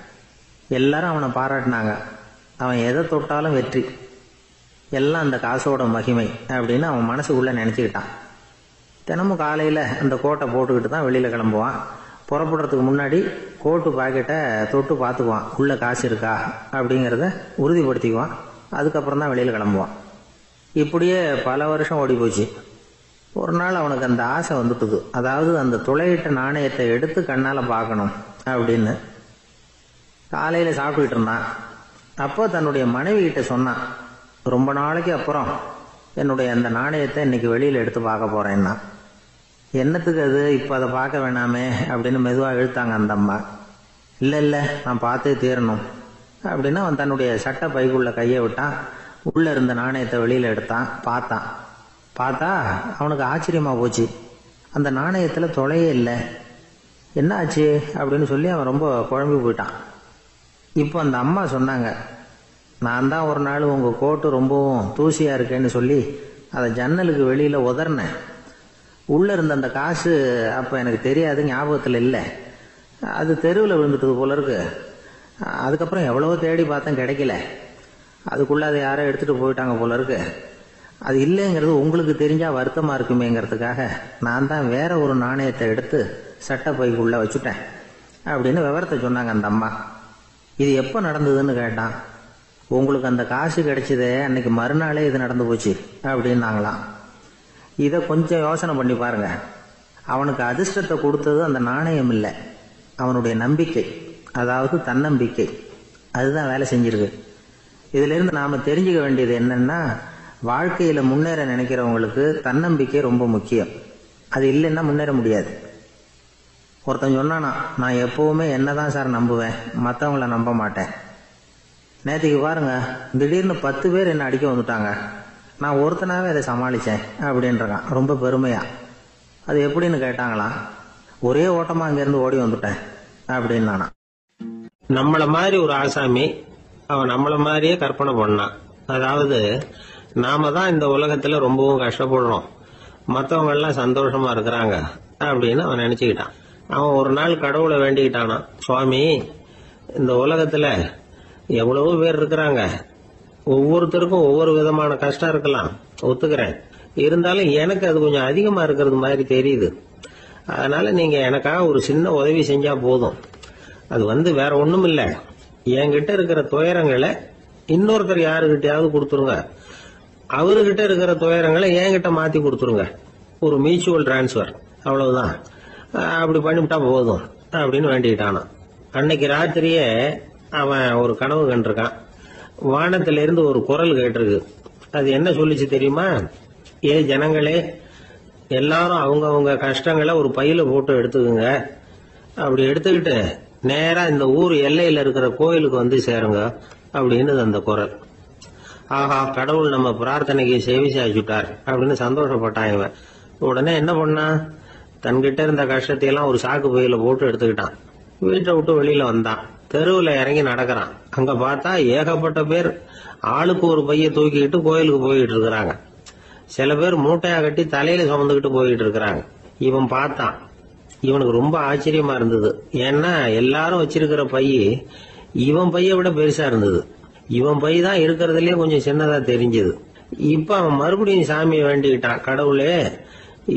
எல்லாரும் அவனை பாராட்டினாங்க. அவன் எதை தொட்டாலும் வெற்றி, எல்லாம் அந்த காசோட மகிமை அப்படின்னு அவன் மனசுக்குள்ளே நினச்சிக்கிட்டான். தினமும் காலையில் அந்த கோட்டை போட்டுக்கிட்டு தான் வெளியில் கிளம்புவான். புறப்படுறதுக்கு முன்னாடி கோட்டு பாக்கெட்டை தொட்டு பார்த்துக்குவான், உள்ள காசு இருக்கா அப்படிங்கிறத உறுதிப்படுத்திக்குவான். அதுக்கப்புறம் தான் வெளியில் கிளம்புவான். இப்படியே பல வருஷம் ஓடி போச்சு. ஒரு நாள் அவனுக்கு அந்த ஆசை வந்துட்டுது. அதாவது அந்த துளையிட்ட நாணயத்தை எடுத்து கண்ணால் பார்க்கணும் அப்படின்னு. காலையில் சாப்பிட்டுக்கிட்டு இருந்தான். அப்போ தன்னுடைய மனைவி கிட்ட சொன்னான், ரொம்ப நாளைக்கு அப்புறம் என்னுடைய அந்த நாணயத்தை இன்னைக்கு வெளியில் எடுத்து பார்க்க போறேன்னா. என்னத்துக்கு அது, இப்போ அதை பார்க்க வேணாமே அப்படின்னு மெதுவாக இழுத்தாங்க அந்த அம்மா. இல்லை நான் பார்த்தே தீரணும் அப்படின்னு அவன் தன்னுடைய சட்டை பைக்குள்ள கையை விட்டான். உள்ளே இருந்த நாணயத்தை வெளியில் எடுத்தான். பார்த்தா அவனுக்கு ஆச்சரியமாக போச்சு. அந்த நாணயத்தில் துளையே இல்லை. என்ன ஆச்சு அப்படின்னு சொல்லி அவன் ரொம்ப குழம்பி போயிட்டான். இப்போ அந்த அம்மா சொன்னாங்க, நான் தான் ஒரு நாள் உங்கள் கோட்டு ரொம்பவும் தூசியாக இருக்கேன்னு சொல்லி அதை ஜன்னலுக்கு வெளியில் உதறினேன். உள்ளே இருந்த அந்த காசு அப்போ எனக்கு தெரியாது, ஞாபகத்தில் இல்லை. அது தெருவில் விழுந்துட்டது போல இருக்கு. அதுக்கப்புறம் எவ்வளவோ தேடி பார்த்தேன், கிடைக்கல. அதுக்குள்ளே அதை யாரோ எடுத்துகிட்டு போயிட்டாங்க போல இருக்கு. அது இல்லைங்கிறது உங்களுக்கு தெரிஞ்சால் வருத்தமாக இருக்குமேங்கிறதுக்காக நான் தான் வேற ஒரு நாணயத்தை எடுத்து சட்டை பைக்குள்ளே வச்சுட்டேன் அப்படின்னு விவரத்தை சொன்னாங்க அந்த அம்மா. இது எப்போ நடந்ததுன்னு கேட்டான். உங்களுக்கு அந்த காசு கிடைச்சதே அன்னைக்கு மறுநாளே இது நடந்து போச்சு அப்படின்னாங்களாம். இதை கொஞ்சம் யோசனை பண்ணி பாருங்க. அவனுக்கு அதிர்ஷ்டத்தை கொடுத்தது அந்த நாணயம் இல்லை, அவனுடைய நம்பிக்கை, அதாவது தன்னம்பிக்கை. அதுதான் வேலை செஞ்சிருக்கு. இதிலிருந்து நாம் தெரிஞ்சுக்க வேண்டியது என்னன்னா, வாழ்க்கையில் முன்னேற நினைக்கிறவங்களுக்கு தன்னம்பிக்கை ரொம்ப முக்கியம். அது இல்லைன்னா முன்னேற முடியாது. ஒருத்தன் சொன்னானா, நான் எப்பவுமே என்னதான் சார் நம்புவேன், மற்றவங்கள நம்ப மாட்டேன். நேற்றுக்கு பாருங்க, திடீர்னு 10 பேர் என்ன அடிக்க வந்துட்டாங்க, நான் ஒருத்தனாவே அதை சமாளித்தேன் அப்படின்றான் ரொம்ப பெருமையா. அது எப்படின்னு கேட்டாங்களாம். ஒரே ஓட்டமாக அங்கேருந்து ஓடி வந்துட்டேன் அப்படின்னு நானா. நம்மள மாதிரி ஒரு ஆசாமி அவன் நம்மள மாதிரியே கற்பனை பண்ணான். அதாவது நாம தான் இந்த உலகத்துல ரொம்பவும் கஷ்டப்படுறோம், மற்றவங்க எல்லாம் சந்தோஷமா இருக்கிறாங்க அப்படின்னு அவன் நினைச்சுக்கிட்டான். அவன் ஒரு நாள் கடவுளை வேண்டிக்கிட்டானா, சுவாமி, இந்த உலகத்துல எவ்வளவோ பேர் இருக்கிறாங்க, ஒவ்வொருத்தருக்கும் ஒவ்வொரு விதமான கஷ்டம் இருக்கலாம், ஒத்துக்கிறேன். இருந்தாலும் எனக்கு அது கொஞ்சம் அதிகமா இருக்கிறது மாதிரி தெரியுது. அதனால நீங்க எனக்காக ஒரு சின்ன உதவி செஞ்சா போதும். அது வேற ஒண்ணும் இல்லை, என்கிட்ட இருக்கிற துயரங்களை இன்னொருத்தர் யாருகிட்டயாவது கொடுத்துருங்க, அவர்கிட்ட இருக்கிற துயரங்களை என்கிட்ட மாத்தி கொடுத்துருங்க. ஒரு மியூச்சுவல் டிரான்ஸ்பர், அவ்வளவுதான். அப்படி பண்ணிவிட்டா போதும் அப்படின்னு வேண்டிக்கிட்டானான். அன்னைக்கு ராத்திரியே அவன் ஒரு கனவு கண்டிருக்கான். வானத்திலிருந்து ஒரு குரல் கேட்டிருக்கு. அது என்ன சொல்லிச்சு தெரியுமா? ஏ ஜனங்களே, எல்லாரும் அவங்க கஷ்டங்களை ஒரு பையில போட்டு எடுத்துக்குங்க. அப்படி எடுத்துக்கிட்டு நேரா இந்த ஊர் எல்லையில இருக்கிற கோயிலுக்கு வந்து சேருங்க அப்படின்னு அந்த குரல். ஆஹா, கடவுள் நம்ம பிரார்த்தனைக்கு செவி சாய்ச்சுட்டார் அப்படின்னு சந்தோஷப்பட்டான் இவன். உடனே என்ன பண்ணான், தன்கிட்ட இருந்த கஷ்டத்தையெல்லாம் ஒரு சாக்கு பையில போட்டு எடுத்துக்கிட்டான். வீட்டை விட்டு வெளியில வந்தான். தெருவுல இறங்கி நடக்கிறான். அங்க பார்த்தா ஏகப்பட்ட பேர் ஆளுக்கு ஒரு பைய தூக்கிக்கிட்டு கோயிலுக்கு போயிட்டு இருக்கிறாங்க. சில பேர் மூட்டையா கட்டி தலையில சுமந்துக்கிட்டு போயிட்டு இருக்கிறாங்க. இவன் பார்த்தான். இவனுக்கு ரொம்ப ஆச்சரியமா இருந்தது. ஏன்னா எல்லாரும் வச்சிருக்கிற பைய இவன் பைய விட பெருசா இருந்தது. இவன் பை தான் இருக்கிறதுலயே கொஞ்சம் சின்னதா தெரிஞ்சது. இப்ப அவன் மறுபடியும் சாமியை வேண்டிக்கிட்டான். கடவுளே,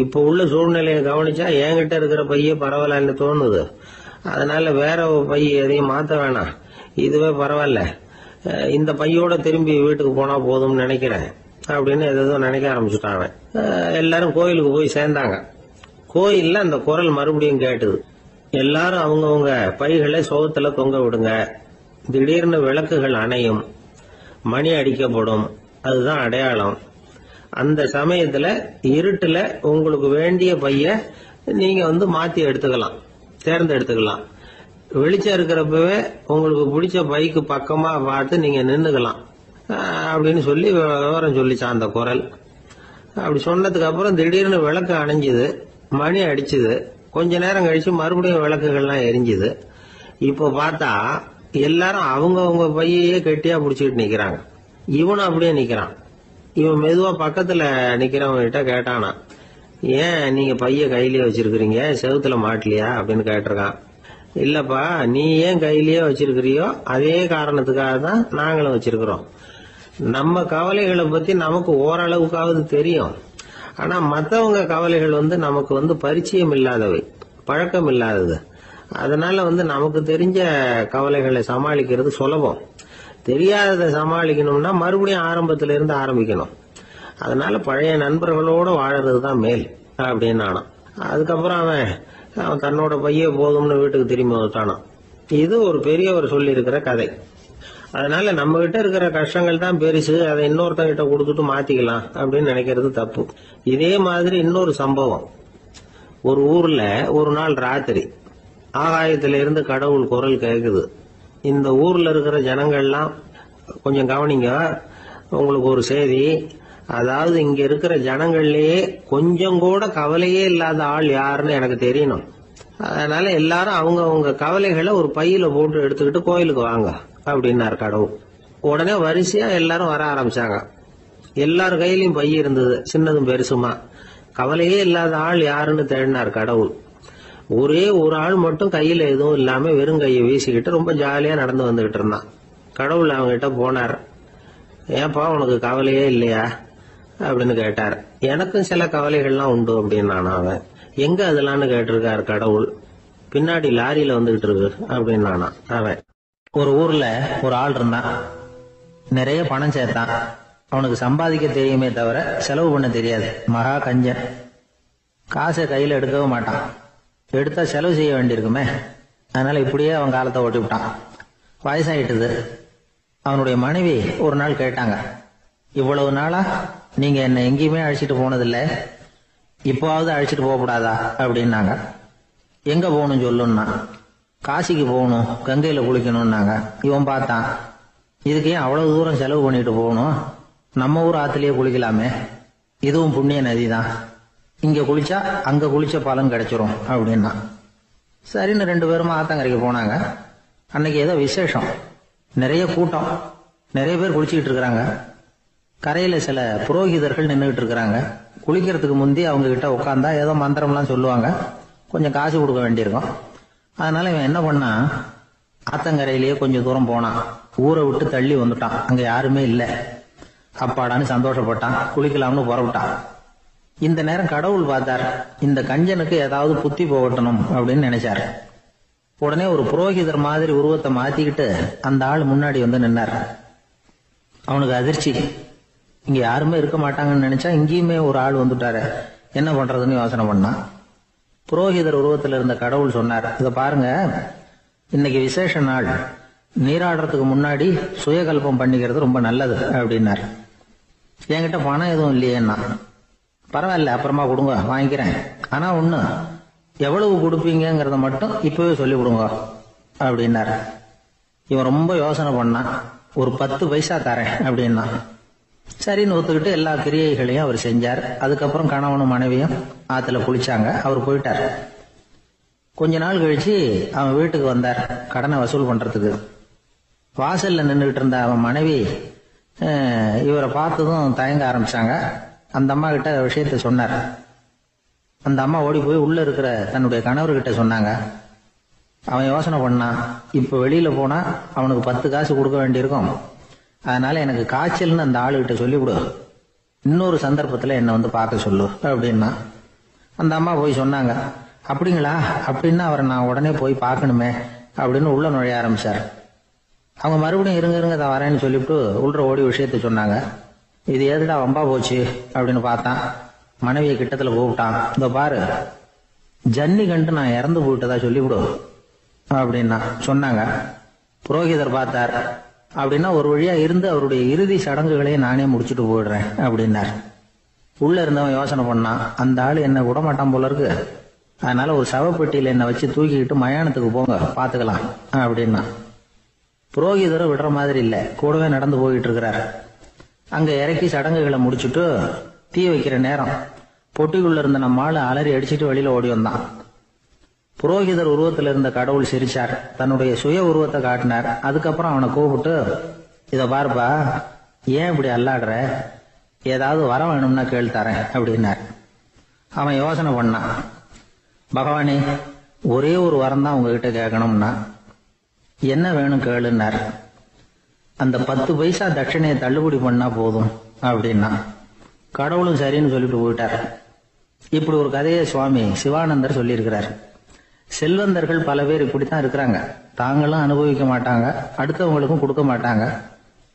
இப்ப உள்ள சூழ்நிலையை கவனிச்சா என்கிட்ட இருக்கிற பைய பரவாயில்லன்னு தோணுது. அதனால வேற பை எதையும் மாத்த வேணாம், இதுவே பரவாயில்ல, இந்த பையோட திரும்பி வீட்டுக்கு போனா போதும்னு நினைக்கிறேன் அப்படின்னு ஏதோ நினைக்க ஆரம்பிச்சுட்டான் அவன். எல்லாரும் கோயிலுக்கு போய் சேர்ந்தாங்க. கோயில்ல அந்த குரல் மறுபடியும் கேட்டுது. எல்லாரும் அவங்கவுங்க பைகளை சோகத்துல தொங்க விடுங்க, திடீர்னு விளக்குகள் அணையும், மணி அடிக்கப்படும், அதுதான் அடையாளம். அந்த சமயத்துல இருட்டுல உங்களுக்கு வேண்டிய பைய நீங்க மாத்தி எடுத்துக்கலாம், தேர்ந்தெடுத்துக்கலாம். வெளிச்சம் இருக்கிறப்பவே உங்களுக்கு பிடிச்ச பைக்கு பக்கமா பார்த்து நீங்க நின்னுக்கலாம் அப்படின்னு சொல்லி விவரம் சொல்லிச்சான் அந்த குரல். அப்படி சொன்னதுக்கு அப்புறம் திடீர்னு விளக்கு அணைஞ்சுது, மணி அடிச்சுது. கொஞ்ச நேரம் கழிச்சு மறுபடியும் விளக்குகள்லாம் எரிஞ்சுது. இப்போ பார்த்தா எல்லாரும் அவங்கவுங்க பையையே கெட்டியா பிடிச்சிட்டு நிக்கிறாங்க. இவனும் அப்படியே நிக்கிறான். இவன் மெதுவா பக்கத்துல நிக்கிறவங்கிட்ட கேட்டானா, ஏன் நீங்க பைய கையிலேயே வச்சிருக்கிறீங்க, செவுத்துல மாட்டலையா அப்படின்னு கேட்டிருக்கான். இல்லப்பா, நீ ஏன் கையிலேயே வச்சிருக்கிறியோ அதே காரணத்துக்காக தான் நாங்களும் வச்சிருக்கிறோம். நம்ம கவலைகளை பத்தி நமக்கு ஓரளவுக்காவது தெரியும். ஆனா மத்தவங்க கவலைகள் நமக்கு பரிச்சயம் இல்லாதவை, பழக்கம் இல்லாதது. அதனால நமக்கு தெரிஞ்ச கவலைகளை சமாளிக்கிறது சுலபம். தெரியாததை சமாளிக்கணும்னா மறுபடியும் ஆரம்பத்தில இருந்து ஆரம்பிக்கணும். அதனால பழைய நண்பர்களோட வாழறதுதான் மேல் அப்படின்னு நானாம். அதுக்கப்புறம் அவன் தன்னோட பைய போதும்னு வீட்டுக்கு திரும்பி வந்துட்டானான். இது ஒரு பெரியவர் சொல்லி இருக்கிற கதை. அதனால நம்ம கிட்ட இருக்கிற கஷ்டங்கள் தான் பெருசு, அதை இன்னொருத்தங்கிட்ட கொடுத்துட்டு மாத்திக்கலாம் அப்படின்னு நினைக்கிறது தப்பு. இதே மாதிரி இன்னொரு சம்பவம். ஒரு ஊர்ல ஒரு நாள் ராத்திரி ஆகாயத்தில இருந்து கடவுள் குரல் கேக்குது. இந்த ஊர்ல இருக்கிற ஜனங்கள்லாம் கொஞ்சம் கவனிங்க, உங்களுக்கு ஒரு செய்தி. அதாவது இங்க இருக்கிற ஜனங்கள்லயே கொஞ்சம் கூட கவலையே இல்லாத ஆள் யாருன்னு எனக்கு தெரியணும். அதனால எல்லாரும் அவங்க கவலைகளை ஒரு பையில போட்டு எடுத்துக்கிட்டு கோயிலுக்கு வாங்க அப்படின்னாரு கடவுள். உடனே வரிசையா எல்லாரும் வர ஆரம்பிச்சாங்க. எல்லார் கையிலயும் பை இருந்தது, சின்னதும் பெருசுமா. கவலையே இல்லாத ஆள் யாருன்னு தேடினார் கடவுள். ஒரே ஒரு ஆள் மட்டும் கையில எதுவும் இல்லாம வெறும் கையை வீசிக்கிட்டு ரொம்ப ஜாலியா நடந்து வந்துகிட்டு இருந்தான். கடவுள் அவங்ககிட்ட போனார். ஏன்பா உனக்கு கவலையே இல்லையா அப்படின்னு கேட்டார். எனக்கும் சில கவலைகள்லாம் உண்டு அப்படின்னு அவன். எங்க அதெல்லாம்னு கேட்டிருக்காரு கடவுள். பின்னாடி லாரியில வந்துகிட்டு இருக்கு அப்படின்னு அவன்.
ஒரு ஊர்ல ஒரு ஆள் இருந்தான். நிறைய பணம் சேர்த்தான். அவனுக்கு சம்பாதிக்க தெரியுமே தவிர செலவு பண்ண தெரியாது. மகா கஞ்சன். காசை கையில எடுக்கவே மாட்டான். எடுத்தா செலவு செய்ய வேண்டியிருக்குமே. அதனால இப்படியே அவன் காலத்தை ஓட்டி விட்டான். வயசாயிட்டுது. அவனுடைய மனைவி ஒரு நாள் கேட்டாங்க, இவ்வளவு நாளா நீங்க என்ன எங்கேயுமே அழைச்சிட்டு போனதில்லை, இப்போவாவது அழைச்சிட்டு போகக்கூடாதா அப்படின்னாங்க. எங்க போகணும் சொல்லுன்னா. காசிக்கு போகணும், கங்கையில குளிக்கணும்னாங்க. இவன் பார்த்தான், இதுக்கு ஏன் அவ்வளவு தூரம் செலவு பண்ணிட்டு போகணும், நம்ம ஊர் ஆத்துலயே குளிக்கலாமே, இதுவும் புண்ணிய நதி தான், இங்க குளிச்சா அங்க குளிச்ச பலன் கிடைச்சிரும் அப்படின்னா. சரின்னு 2 பேரும் ஆத்தங்கரைக்கு போனாங்க. அன்னைக்கு ஏதோ விசேஷம், நிறைய கூட்டம், நிறைய பேர் குளிச்சுக்கிட்டு இருக்கிறாங்க. கரையில சில புரோகிதர்கள் நின்றுகிட்டு இருக்கிறாங்க. குளிக்கிறதுக்கு முந்தி அவங்க கிட்ட உட்காந்தா ஏதோ மந்திரம்லாம் சொல்லுவாங்க, கொஞ்சம் காசு கொடுக்க வேண்டியிருக்கும். அதனால இவன் என்ன பண்ணா, ஆத்தங்கரையிலேயே கொஞ்சம் தூரம் போனான். ஊரை விட்டு தள்ளி வந்துட்டான். அங்க யாருமே இல்லை. அப்பாடான்னு சந்தோஷப்பட்டான். குளிக்கலாம்னு புறப்பட்டான். இந்த நேரம் கடவுள் பார்த்தார், இந்த கஞ்சனுக்கு ஏதாவது புத்தி போகட்டணும் அப்படின்னு நினைச்சாரு. உடனே ஒரு புரோகிதர் மாதிரி உருவத்தை மாத்திக்கிட்டு அந்த ஆள் முன்னாடி வந்து நின்னார். அவனுக்கு அதிர்ச்சி. இங்க யாருமே இருக்க மாட்டாங்கன்னு நினைச்சா இங்கேயுமே ஒரு ஆள் வந்துட்டாரு, என்ன பண்றதுன்னு யோசனை பண்ணான். புரோகிதர் உருவத்தில் இருந்த கடவுள் சொன்னார், இத பாருங்க, இன்னைக்கு விசேஷ நாள், நீராடுறதுக்கு முன்னாடி சுயகல்பம் பண்ணிக்கிறது ரொம்ப நல்லது அப்படின்னார். என்கிட்ட பணம் எதுவும் இல்லையேன்னா. பரவாயில்ல, அப்புறமா கொடுங்க, வாங்கிக்கிறேன். ஆனா ஒண்ணு, எவ்வளவு கொடுப்பீங்கிறத மட்டும் இப்பவே சொல்லி கொடுங்க அப்படின்னார். இவன் ரொம்ப யோசனை பண்ணான். ஒரு 10 பைசா தரேன் அப்படின்னா. சரின்னு ஒத்துக்கிட்டு எல்லா கிரியைகளையும் அவர் செஞ்சார். அதுக்கப்புறம் கணவனும் மனைவியும் ஆத்துல குளிச்சாங்க. அவர் போயிட்டார். கொஞ்ச நாள் கழிச்சு அவன் வீட்டுக்கு வந்தார் கடனை வசூல் பண்றதுக்கு. வாசல்ல நின்றுகிட்டு இருந்த அவன் மனைவி இவரை பார்த்ததும் தயங்க ஆரம்பிச்சாங்க. அந்த அம்மா கிட்ட விஷயத்த சொன்னார். அந்த அம்மா ஓடி போய் உள்ள இருக்கிற தன்னுடைய கணவர்கிட்ட சொன்னாங்க. அவன் யோசனை பண்ணான், இப்ப வெளியில போனா அவனுக்கு 10 காசு கொடுக்க வேண்டியிருக்கும், அதனால எனக்கு காய்ச்சல்னு அந்த ஆளுகிட்ட சொல்லிவிடு, இன்னொரு சந்தர்ப்பத்துல என்னை வந்து பார்க்க சொல்லு அப்படின்னா. அந்த அம்மா போய் சொன்னாங்க. அப்படிங்களா, அப்படின்னா அவரை நான் உடனே போய் பார்க்கணுமே அப்படின்னு உள்ள நுழைய ஆரம்பிச்சார். அவங்க மறுபடியும் இருங்க தான் வரேன்னு சொல்லிவிட்டு உள்ள ஓடி விஷயத்த சொன்னாங்க. இது எதுடா வம்பா போச்சு அப்படின்னு பார்த்தான். மனைவியை கிட்டத்துல கூப்பிட்டான். இந்த பாரு, ஜன்னி கண்டு நான் இறந்து போயிட்டதா சொல்லிவிடு அப்படின்னா சொன்னாங்க. புரோகிதர் பார்த்தார். அப்படின்னா ஒரு வழியா இருந்து அவருடைய இறுதி சடங்குகளையும் நானே முடிச்சுட்டு போயிடுறேன் அப்படின்னார். உள்ள இருந்தவன் யோசனை பண்ணான், அந்த ஆளு என்ன விடமாட்டான் போல இருக்கு, அதனால ஒரு சவப்பெட்டியில என்னை வச்சு தூக்கிக்கிட்டு மயானத்துக்கு போங்க பாத்துக்கலாம் அப்படின்னா. புரோகிதரை விடுற மாதிரி இல்ல, கூடவே நடந்து போயிட்டு இருக்கிறார். அங்க இறக்கி சடங்குகளை முடிச்சுட்டு தீ வைக்கிற நேரம் பொட்டிக்குள்ள இருந்த நம்ம ஆளு அலறி அடிச்சுட்டு வெளியில ஓடி வந்தான். புரோகிதர் உருவத்தில் இருந்த கடவுள் சிரிச்சார், தன்னுடைய சுய உருவத்தை காட்டினார். அதுக்கப்புறம் அவனை கூப்பிட்டு, இத பாருப்பா, ஏன் இப்படி அல்லாடுற, ஏதாவது வர வேணும்னா கேள் தரேன் அப்படின்னார். அவன் யோசனை பண்ணான். பகவானே, ஒரே ஒரு வரம் தான் உங்ககிட்ட கேட்கணும்னா. என்ன வேணும் கேளுன்னார். அந்த 10 பைசா தட்சணையை தள்ளுபடி பண்ணா போதும் அப்படின்னா. கடவுளும் சரின்னு சொல்லிட்டு போயிட்டார். இப்படி ஒரு கதையை சுவாமி சிவானந்தர் சொல்லியிருக்கிறார். செல்வந்தர்கள் பல பேர் இப்படித்தான் இருக்கிறாங்க. தாங்களும் அனுபவிக்க மாட்டாங்க, அடுத்தவங்களுக்கும் கொடுக்க மாட்டாங்க.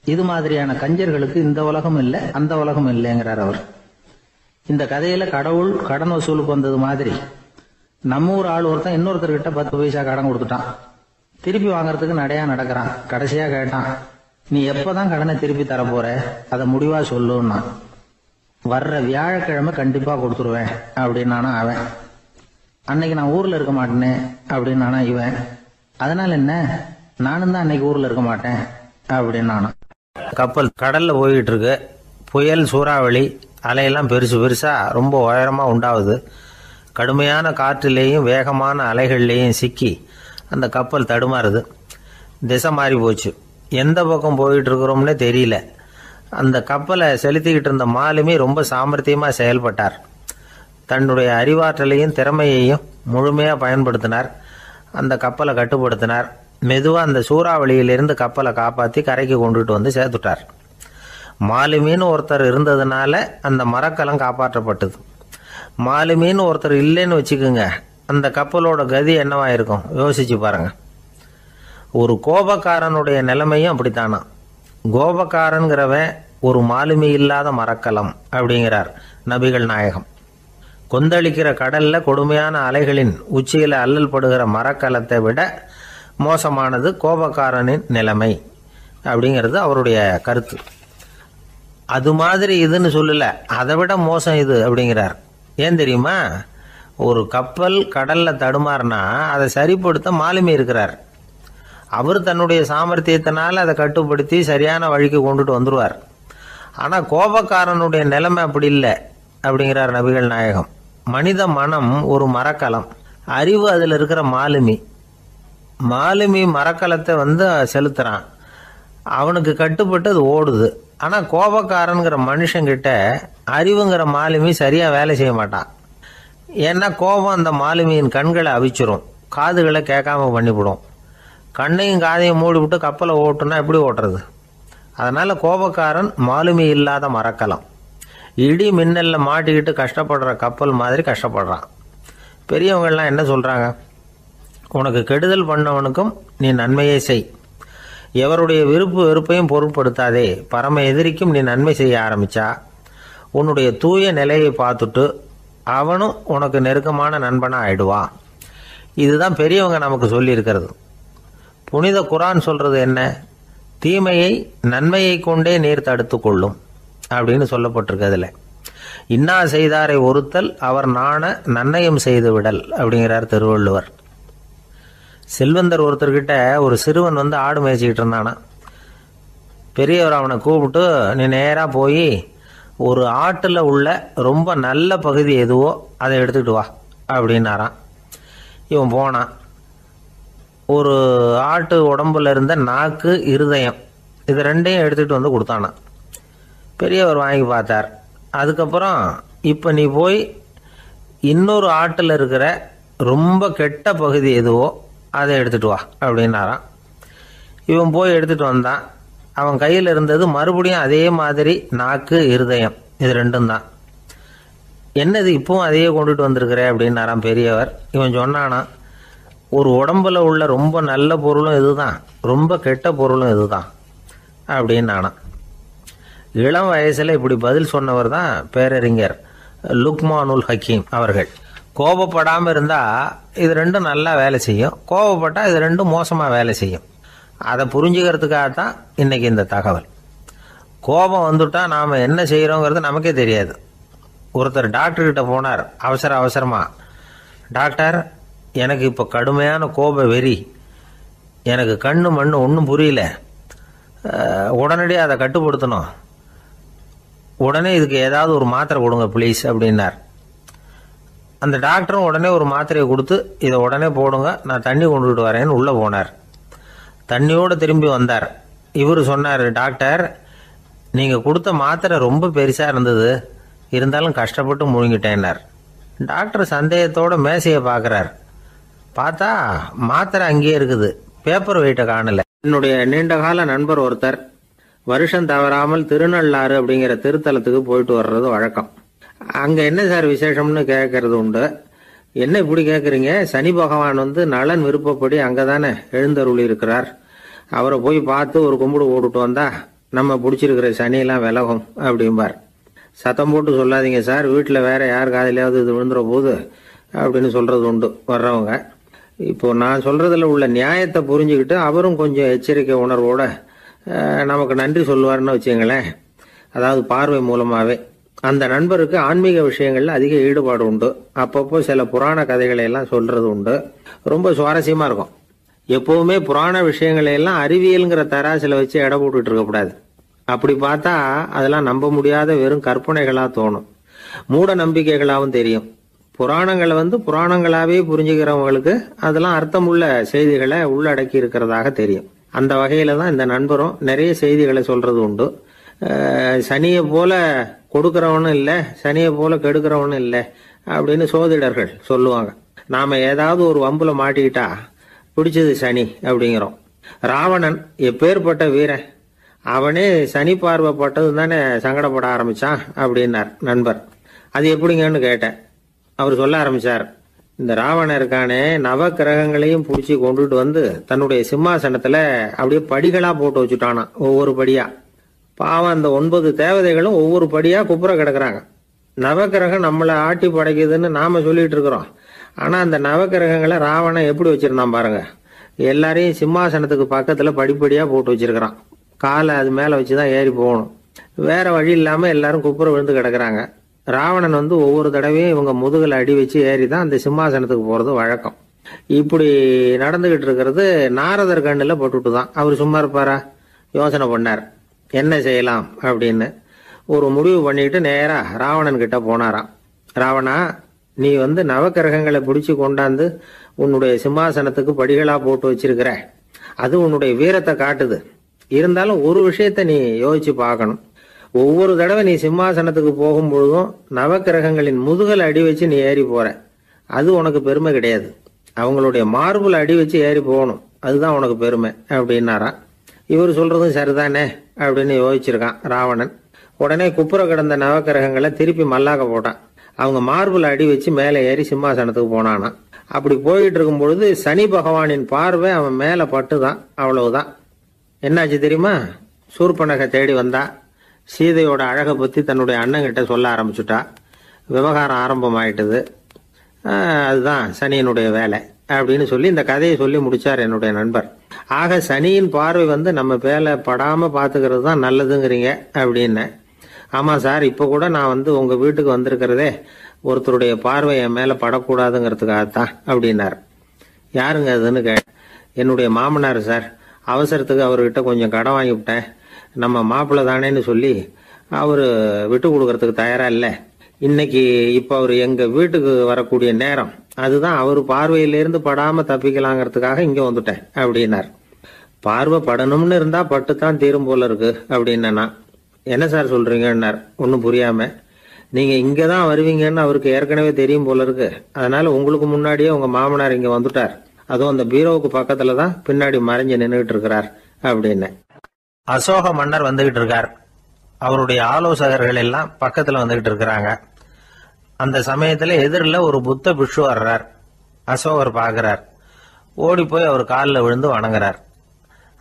இது மாதிரியான கஞ்சர்களுக்கு இந்த உலகம் இல்லை, அந்த உலகம் இல்லைங்கிறார் அவர். இந்த கதையில கடவுள் கடன் வசூலுக்கு வந்தது மாதிரி நம்ம ஊர் ஆள் ஒருத்தன் இன்னொருத்தர்கிட்ட 10 பைசா கடன் கொடுத்துட்டான். திருப்பி வாங்கறதுக்கு நடையா நடக்கிறான். கடைசியா கேட்டான், நீ எப்பதான் கடனை திருப்பி தர போற, அதை முடிவா சொல்லுன்னா. வர்ற வியாழக்கிழமை கண்டிப்பா கொடுத்துருவேன் அப்படின்னானா அவன். அன்னைக்கு நான் ஊர்ல இருக்க மாட்டேனே அப்படின்னானா இவன். அதனால என்ன, நானும் தான் அன்னைக்கு ஊர்ல இருக்க மாட்டேன் அப்படின்னானா.
கப்பல் கடல்ல போயிட்டு இருக்கு. புயல், சூறாவளி, அலையெல்லாம் பெருசு பெருசா ரொம்ப உயரமா உண்டாகுது. கடுமையான காற்றிலேயும் வேகமான அலைகள்லேயும் சிக்கி அந்த கப்பல் தடுமாறுது. திசை மாறி போச்சு. எந்த பக்கம் போயிட்டு இருக்கிறோம்னே தெரியல. அந்த கப்பலை செலுத்திக்கிட்டு இருந்த மாலுமி ரொம்ப சாமர்த்தியமாக செயல்பட்டார். தன்னுடைய அறிவாற்றலையும் திறமையையும் முழுமையாக பயன்படுத்தினார். அந்த கப்பலை கட்டுப்படுத்தினார். மெதுவாக அந்த சூறாவளியிலிருந்து கப்பலை காப்பாற்றி கரைக்கு கொண்டுட்டு வந்து சேர்த்துட்டார். மாலுமின்னு ஒருத்தர் இருந்ததுனால அந்த மரக்கலம் காப்பாற்றப்பட்டது. மாலுமின்னு ஒருத்தர் இல்லைன்னு வச்சுக்கோங்க, அந்த கப்பலோட கதி என்னவா இருக்கும் யோசிச்சு பாருங்க. ஒரு கோபக்காரனுடைய நிலைமையும் அப்படித்தானா. கோபக்காரன்கிறவன் ஒரு மாலுமி இல்லாத மரக்கலம் அப்படிங்கிறார் நபிகள் நாயகம். கொந்தளிக்கிற கடல்ல கொடுமையான அலைகளின் உச்சியில அல்லல் படுகிற மரக்கலத்தை விட மோசமானது கோபக்காரனின் நிலைமை அப்படிங்கிறது அவருடைய கருத்து. அது மாதிரி இதுன்னு சொல்லல, அதை விட மோசம் இது அப்படிங்கிறார். ஏன் தெரியுமா? ஒரு கப்பல் கடல்ல தடுமாறினா அதை சரிப்படுத்த மாலுமி இருக்கிறார். அவர் தன்னுடைய சாமர்த்தியத்தினால அதை கட்டுப்படுத்தி சரியான வழிக்கு கொண்டுட்டு வந்துடுவார். ஆனால் கோபக்காரனுடைய நிலைமை அப்படி இல்லை அப்படிங்கிறார் நபிகள் நாயகம். மனித மனம் ஒரு மரக்கலம், அறிவு அதில் இருக்கிற மாலுமி. மாலுமி மரக்கலத்தை செலுத்துறான், அவனுக்கு கட்டுப்பட்டு அது ஓடுது. ஆனால் கோபக்காரனுங்கிற மனுஷங்கிட்ட அறிவுங்கிற மாலுமி சரியாக வேலை செய்ய மாட்டான். ஏன்னா கோபம் அந்த மாலுமியின் கண்களை அவிச்சிரும், காதுகளை கேட்காம பண்ணிவிடும். கண்ணையும் காதையும் மூடிவிட்டு கப்பலை ஓட்டுனா எப்படி ஓட்டுறது? அதனால கோபக்காரன் மாலுமி இல்லாத மரக்கலம். இடி மின்னல்ல மாட்டிக்கிட்டு கஷ்டப்படுற கப்பல் மாதிரி கஷ்டப்படுறான். பெரியவங்கள்லாம் என்ன சொல்றாங்க? உனக்கு கெடுதல் பண்ணவனுக்கும் நீ நன்மையை செய், எவருடைய விருப்பு வெறுப்பையும் பொருட்படுத்தாதே. பரம எதிரிக்கும் நீ நன்மை செய்ய ஆரம்பிச்சா உன்னுடைய தூய நிலையை பார்த்துட்டு அவனும் உனக்கு நெருக்கமான நண்பனா ஆயிடுவான். இதுதான் பெரியவங்க நமக்கு சொல்லி இருக்கிறது. புனித குரான் சொல்றது என்ன? தீமையை நன்மையை கொண்டே நீர் தடுத்து கொள்ளும் அப்படின்னு சொல்லப்பட்டிருக்கிறதுல. இன்னா செய்தாரை ஒருத்தல் அவர் நாண நன்னயம் செய்து விடல் அப்படிங்கிறார் திருவள்ளுவர். செல்வந்தர் ஒருத்தர்கிட்ட ஒரு சிறுவன் ஆடு மேய்ச்சிக்கிட்டு இருந்தானா. பெரியவர் அவனை கூப்பிட்டு, நீ நேரா போய் ஒரு ஆட்டுல உள்ள ரொம்ப நல்ல பகுதி எதுவோ அதை எடுத்துக்கிட்டு வா அப்படின்னாராம். இவன் போனான். ஒரு ஆட்டு உடம்புல இருந்த நாக்கு, இருதயம், இது ரெண்டையும் எடுத்துகிட்டு வந்து கொடுத்தானான். பெரியவர் வாங்கி பார்த்தார். அதுக்கப்புறம் இப்போ நீ போய் இன்னொரு ஆட்டில் இருக்கிற ரொம்ப கெட்ட பகுதி எதுவோ அதை எடுத்துகிட்டு வா அப்படின்னாரான். இவன் போய் எடுத்துகிட்டு வந்தான். அவன் கையில் இருந்தது மறுபடியும் அதே மாதிரி நாக்கு, இருதயம், இது ரெண்டும் தான். என்னது இப்பவும் அதையே கொண்டுட்டு வந்திருக்கிற அப்படின்னாராம் பெரியவர். இவன் சொன்னானா, ஒரு உடம்புல உள்ள ரொம்ப நல்ல பொருளும் இதுதான், ரொம்ப கெட்ட பொருளும் இதுதான் அப்படின்னானா. இளம் வயசில் இப்படி பதில் சொன்னவர் தான் பேரறிஞர் லுக்மானுல் ஹக்கீம் அவர்கள். கோபப்படாமல் இருந்தால் இது ரெண்டும் நல்லா வேலை செய்யும், கோபப்பட்டால் இது ரெண்டும் மோசமாக வேலை செய்யும். அதை புரிஞ்சுக்கிறதுக்காகத்தான் இன்னைக்கு இந்த தகவல். கோபம் வந்துட்டால் நாம் என்ன செய்கிறோங்கிறது நமக்கே தெரியாது. ஒருத்தர் டாக்டர்கிட்ட போனார் அவசரமாக. டாக்டர், எனக்கு இப்போ கடுமையான கோப வெறி, எனக்கு கண்ணு மண்ணு ஒன்றும் புரியல, உடனடியாக அதை கட்டுப்படுத்தணும், உடனே இதுக்கு ஏதாவது ஒரு மாத்திரை கொடுங்க ப்ளீஸ் அப்படின்னார். அந்த டாக்டரும் உடனே ஒரு மாத்திரையை கொடுத்து இதை உடனே போடுங்க, நான் தண்ணி கொண்டுகிட்டு வரேன்னு உள்ளே போனார். தண்ணியோடு திரும்பி வந்தார். இவர் சொன்னார், டாக்டர், நீங்கள் கொடுத்த மாத்திரை ரொம்ப பெருசாக இருந்தது, இருந்தாலும் கஷ்டப்பட்டு முழுங்கிட்டேன்னார். டாக்டர் சந்தேகத்தோட மேசையை பார்க்குறார். பார்த்தா மாத்திரை அங்கேயே இருக்குது, பேப்பர் வெயிட்டை காணல. என்னுடைய நீண்டகால நண்பர் ஒருத்தர் வருஷம் தவறாமல் திருநள்ளாறு அப்படிங்கிற திருத்தலத்துக்கு போயிட்டு வர்றது வழக்கம். அங்கே என்ன சார் விசேஷம்னு கேட்கறது உண்டு. என்ன இப்படி கேட்குறீங்க, சனி பகவான் வந்து நலன் விருப்பப்படி அங்கே தானே எழுந்தருளி இருக்கிறார், அவரை போய் பார்த்து ஒரு கும்பிடு போட்டுட்டு வந்தா நம்ம பிடிச்சிருக்கிற சனியெல்லாம் விலகும் அப்படிம்பார். சத்தம் போட்டு சொல்லாதீங்க சார், வீட்டில் வேற யார் காதிலையாவது இது விழுந்துற போது அப்படின்னு சொல்றது உண்டு வர்றவங்க. இப்போ நான் சொல்றதுல உள்ள நியாயத்தை புரிஞ்சுக்கிட்டு அவரும் கொஞ்சம் எச்சரிக்கை உணர்வோட நமக்கு நன்றி சொல்லுவார்னு வச்சுங்களேன். அதாவது பார்வை மூலமாகவே. அந்த நண்பருக்கு ஆன்மீக விஷயங்கள்ல அதிக ஈடுபாடு உண்டு. அப்பப்போ சில புராண கதைகளை எல்லாம் சொல்றது உண்டு. ரொம்ப சுவாரஸ்யமா இருக்கும். எப்பவுமே புராண விஷயங்களை எல்லாம் அறிவியலுங்கிற தராசில வச்சு எடை போட்டுட்டு இருக்கக்கூடாது. அப்படி பார்த்தா அதெல்லாம் நம்ப முடியாத வெறும் கற்பனைகளா தோணும், மூட நம்பிக்கைகளாகவும் தெரியும். புராணங்களை புராணங்களாவே புரிஞ்சுக்கிறவங்களுக்கு அதெல்லாம் அர்த்தமுள்ள செய்திகளை உள்ளடக்கி இருக்கிறதாக தெரியும். அந்த வகையில தான் இந்த நண்பரும் நிறைய செய்திகளை சொல்றது உண்டு. சனியை போல கொடுக்கிறவனும் இல்லை, சனியை போல கெடுக்கிறவனும் இல்லை அப்படின்னு சோதிடர்கள் சொல்லுவாங்க. நாம ஏதாவது ஒரு வம்புல மாட்டிக்கிட்டா பிடிச்சது சனி அப்படிங்கிறோம். ராவணன் எப்பேற்பட்ட வீரன், அவனே சனி பார்வைப்பட்டது தானே சங்கடப்பட ஆரம்பிச்சான் அப்படின்னார் நண்பர். அது எப்படிங்கன்னு கேட்டேன். அவர் சொல்ல ஆரம்பிச்சார், இந்த ராவணன் இருக்கானே நவ கிரகங்களையும் பிடிச்சி கொண்டுட்டு வந்து தன்னுடைய சிம்மாசனத்துல அப்படியே படிகளா போட்டு வச்சுட்டானா, ஒவ்வொரு படியா. பாவம் அந்த 9 தேவதைகளும் ஒவ்வொரு படியா குப்புற கிடக்குறாங்க. நவக்கிரகம் நம்மளை ஆட்டி படைக்குதுன்னு நாம சொல்லிட்டு இருக்கிறோம். ஆனா அந்த நவக்கிரகங்களை ராவணன் எப்படி வச்சிருந்தான் பாருங்க. எல்லாரையும் சிம்மாசனத்துக்கு பக்கத்துல படிப்படியா போட்டு வச்சிருக்கிறான். காலை அது மேல வச்சுதான் ஏறி போகணும். வேற வழி இல்லாம எல்லாரும் குப்புற விழுந்து கிடக்குறாங்க. ராவணன் ஒவ்வொரு தடவையும் இவங்க முதுகுல அடி வச்சு ஏறி தான் அந்த சிம்மாசனத்துக்கு போறது வழக்கம். இப்படி நடந்துகிட்டு இருக்கிறது நாரதர் கண்ணுல போட்டுட்டு தான். அவர் சும்மா இருப்பாரா? யோசனை பண்ணார் என்ன செய்யலாம் அப்படின்னு. ஒரு முடிவு பண்ணிட்டு நேரா ராவணன் கிட்ட போனாராம். ராவணா, நீ நவக்கிரகங்களை பிடிச்சு கொண்டாந்து உன்னுடைய சிம்மாசனத்துக்கு படிகளா போட்டு வச்சிருக்கிற, அது உன்னுடைய வீரத்தை காட்டுது. இருந்தாலும் ஒரு விஷயத்த நீ யோசிச்சு பார்க்கணும். ஒவ்வொரு தடவை நீ சிம்மாசனத்துக்கு போகும் பொழுதும் நவக்கிரகங்களின் முதுகல் அடி வச்சு நீ ஏறி போற, அது உனக்கு பெருமை கிடையாது. அவங்களுடைய மார்புல அடி வச்சு ஏறி போகணும், அதுதான் உனக்கு பெருமை அப்படின்னாராம். இவர் சொல்றதும் சரிதானே அப்படின்னு யோசிச்சிருக்கான் ராவணன். உடனே குப்புற கிடந்த நவக்கிரகங்களை திருப்பி மல்லாக்க போட்டான். அவங்க மார்புல அடி வச்சு மேலே ஏறி சிம்மாசனத்துக்கு போனானா. அப்படி போயிட்டு இருக்கும் பொழுது சனி பகவானின் பார்வை அவன் மேல பட்டுதான். அவ்வளவுதான். என்னாச்சு தெரியுமா? சூர்பனகை தேடி வந்தா. சீதையோட அழகை பத்தி தன்னுடைய அண்ணங்கிட்ட சொல்ல ஆரம்பிச்சுட்டா. விவகாரம் ஆரம்பம் ஆயிட்டது. அதுதான் சனியினுடைய வேலை அப்படின்னு சொல்லி இந்த கதையை சொல்லி முடிச்சார் என்னுடைய நண்பர். ஆக சனியின் பார்வை நம்ம மேல படாம பாத்துக்கிறது தான் நல்லதுங்கிறீங்க அப்படின்னு. ஆமா சார், இப்ப கூட நான் உங்க வீட்டுக்கு வந்திருக்கிறதே ஒருத்தருடைய பார்வை என் மேல படக்கூடாதுங்கிறதுக்காகத்தான் அப்படின்னார். யாருங்க அதுன்னு என்னுடைய மாமனார் சார். அவசரத்துக்கு அவர்கிட்ட கொஞ்சம் கடன் வாங்கிவிட்டேன். நம்ம மாப்பிள்ளை தானேன்னு சொல்லி அவரு விட்டு கொடுக்கறதுக்கு தயாரா இல்லை. இன்னைக்கு இப்ப அவரு எங்க வீட்டுக்கு வரக்கூடிய நேரம், அதுதான் அவர் பார்வையிலிருந்து படாம தப்பிக்கலாங்கிறதுக்காக இங்க வந்துட்டேன் அப்படின்னார். பார்வை படணும்னு இருந்தா பட்டுத்தான் தீரும் போல இருக்கு அப்படின்னா. என்ன சார் சொல்றீங்கன்னார் ஒன்னும் புரியாம. நீங்க இங்கதான் வருவீங்கன்னு அவருக்கு ஏற்கனவே தெரியும் போல இருக்கு. அதனால உங்களுக்கு முன்னாடியே உங்க மாமனார் இங்க வந்துட்டார். அதுவும் அந்த பீரோவுக்கு பக்கத்துலதான் பின்னாடி மறைஞ்சு நின்றுட்டு இருக்கிறார் அப்படின்னு.
அசோக மன்னர் வந்துகிட்டு இருக்கார். அவருடைய ஆலோசகர்கள் எல்லாம் பக்கத்துல வந்துகிட்டு இருக்கிறாங்க. அந்த சமயத்துல எதிரில் ஒரு புத்த பிக்ஷு வர்றார். அசோகர் பார்க்கிறார். ஓடி போய் அவர் காலில் விழுந்து வணங்குறார்.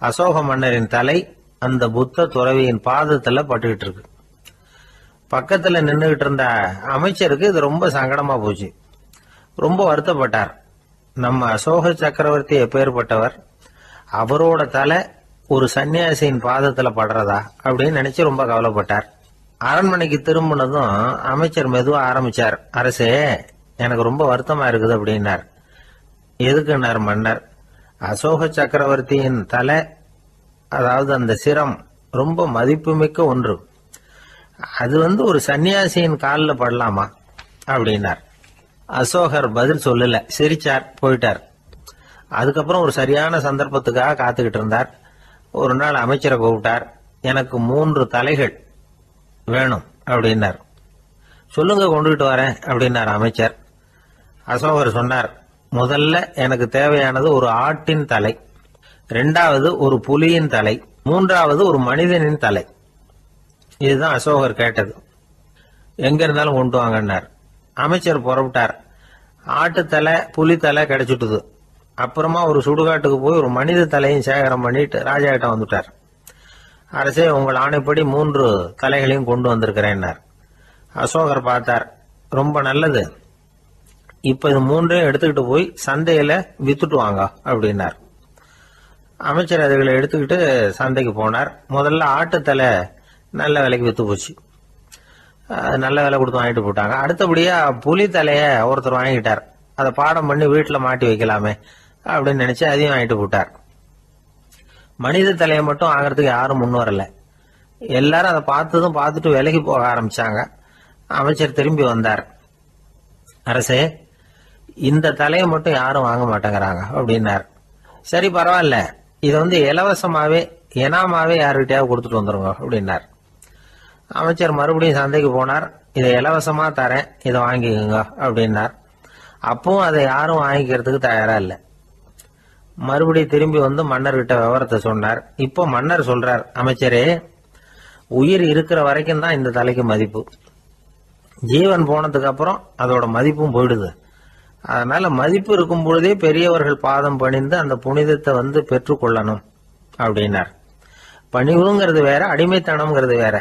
அசோக மன்னரின் தலை அந்த புத்த துறவியின் பாதத்துல பட்டுக்கிட்டு இருக்கு. பக்கத்துல நின்றுகிட்டு இருந்த அமைச்சருக்கு இது ரொம்ப சங்கடமா போச்சு. ரொம்ப வருத்தப்பட்டார். நம்ம அசோக சக்கரவர்த்தி எப்பேற்பட்டவர், அவரோட தலை ஒரு சன்னியாசியின் பாதத்துல படுறதா அப்படின்னு நினைச்சு ரொம்ப கவலைப்பட்டார். அரண்மனைக்கு திரும்பினதும் அமைச்சர் மெதுவா ஆரம்பிச்சார். அரசே, எனக்கு ரொம்ப வருத்தமா இருக்குது அப்படின்னார். எதுக்குன்னார் மன்னர். அசோக சக்கரவர்த்தியின் தலை, அதாவது அந்த சிரம், ரொம்ப மதிப்புமிக்க ஒன்று. அது ஒரு சன்னியாசியின் காலில் படலாமா அப்படின்னார். அசோகர் பதில் சொல்லல, சிரிச்சார், போயிட்டார். அதுக்கப்புறம் ஒரு சரியான சந்தர்ப்பத்துக்காக காத்துக்கிட்டு இருந்தார். ஒரு நாள் அமைச்சரை கூப்பிட்டார். எனக்கு 3 தலைகள் வேணும் அப்படின்னார். சொல்லுங்க, கொண்டுகிட்டு வரேன் அப்படின்னார் அமைச்சர். அசோகர் சொன்னார், முதல்ல எனக்கு தேவையானது ஒரு ஆட்டின் தலை, 2வது ஒரு புலியின் தலை, 3வது ஒரு மனிதனின் தலை. இதுதான் அசோகர் கேட்டது. எங்க இருந்தாலும் கொண்டு வாங்கன்னார். அமைச்சர் புறப்பட்டார். ஆட்டுத்தலை, புலித்தலை கிடைச்சிட்டுது. அப்புறமா ஒரு சுடுகாட்டுக்கு போய் ஒரு மனித தலையும் சேகரம் பண்ணிட்டு ராஜா கிட்ட வந்துட்டார். அரசே, உங்கள் ஆணைப்படி 3 தலைகளையும் கொண்டு வந்திருக்கிறேன்னார். அசோகர் பார்த்தார். ரொம்ப நல்லது, இப்ப இது 3ஐயும் எடுத்துக்கிட்டு போய் சந்தையில வித்துட்டு வாங்க அப்படின்னார். அமைச்சர் அதுகளை எடுத்துக்கிட்டு சந்தைக்கு போனார். முதல்ல ஆட்டுத்தலை நல்ல விலைக்கு வித்து போச்சு. நல்ல விலை கொடுத்து வாங்கிட்டு போட்டாங்க. அடுத்தபடியா புலி தலைய ஒருத்தர் வாங்கிட்டார். அதை பாடம் பண்ணி வீட்டுல மாட்டி வைக்கலாமே அப்படின்னு நினைச்சு அதையும் வாங்கிட்டு போட்டார். மனித தலையை மட்டும் வாங்கறதுக்கு யாரும் முன் வரல. எல்லாரும் அதை பார்த்துட்டு விலைக்கு போக ஆரம்பிச்சாங்க. அமைச்சர் திரும்பி வந்தார். அரசே, இந்த தலையை மட்டும் யாரும் வாங்க மாட்டேங்கிறாங்க அப்படின்னார். சரி, பரவாயில்ல, இதை இலவசமாவே எனாமாவே யாருக்கிட்டையாவது கொடுத்துட்டு வந்துருங்க அப்படின்னார். அமைச்சர் மறுபடியும் சந்தைக்கு போனார். இதை இலவசமா தரேன், இதை வாங்கிக்கோங்க அப்படின்னார். அப்பவும் அதை யாரும் வாங்கிக்கிறதுக்கு தயாரா இல்லை. மறுபடியும் திரும்பி வந்து மன்னர்கிட்ட விவரத்தை சொன்னார். இப்போ மன்னர் சொல்றார், அமைச்சரே, உயிர் இருக்கிற வரைக்கும் தான் இந்த தலைக்கு மதிப்பு. ஜீவன் போனதுக்கு அப்புறம் அதோட மதிப்பும் போயிடுது. அதனால மதிப்பு இருக்கும் பொழுதே பெரியவர்கள் பாதம் பணிந்து அந்த புனிதத்தை பெற்றுக்கொள்ளணும் அப்படின்னார். பணிவுங்கிறது வேற, அடிமைத்தனம்ங்கிறது வேற.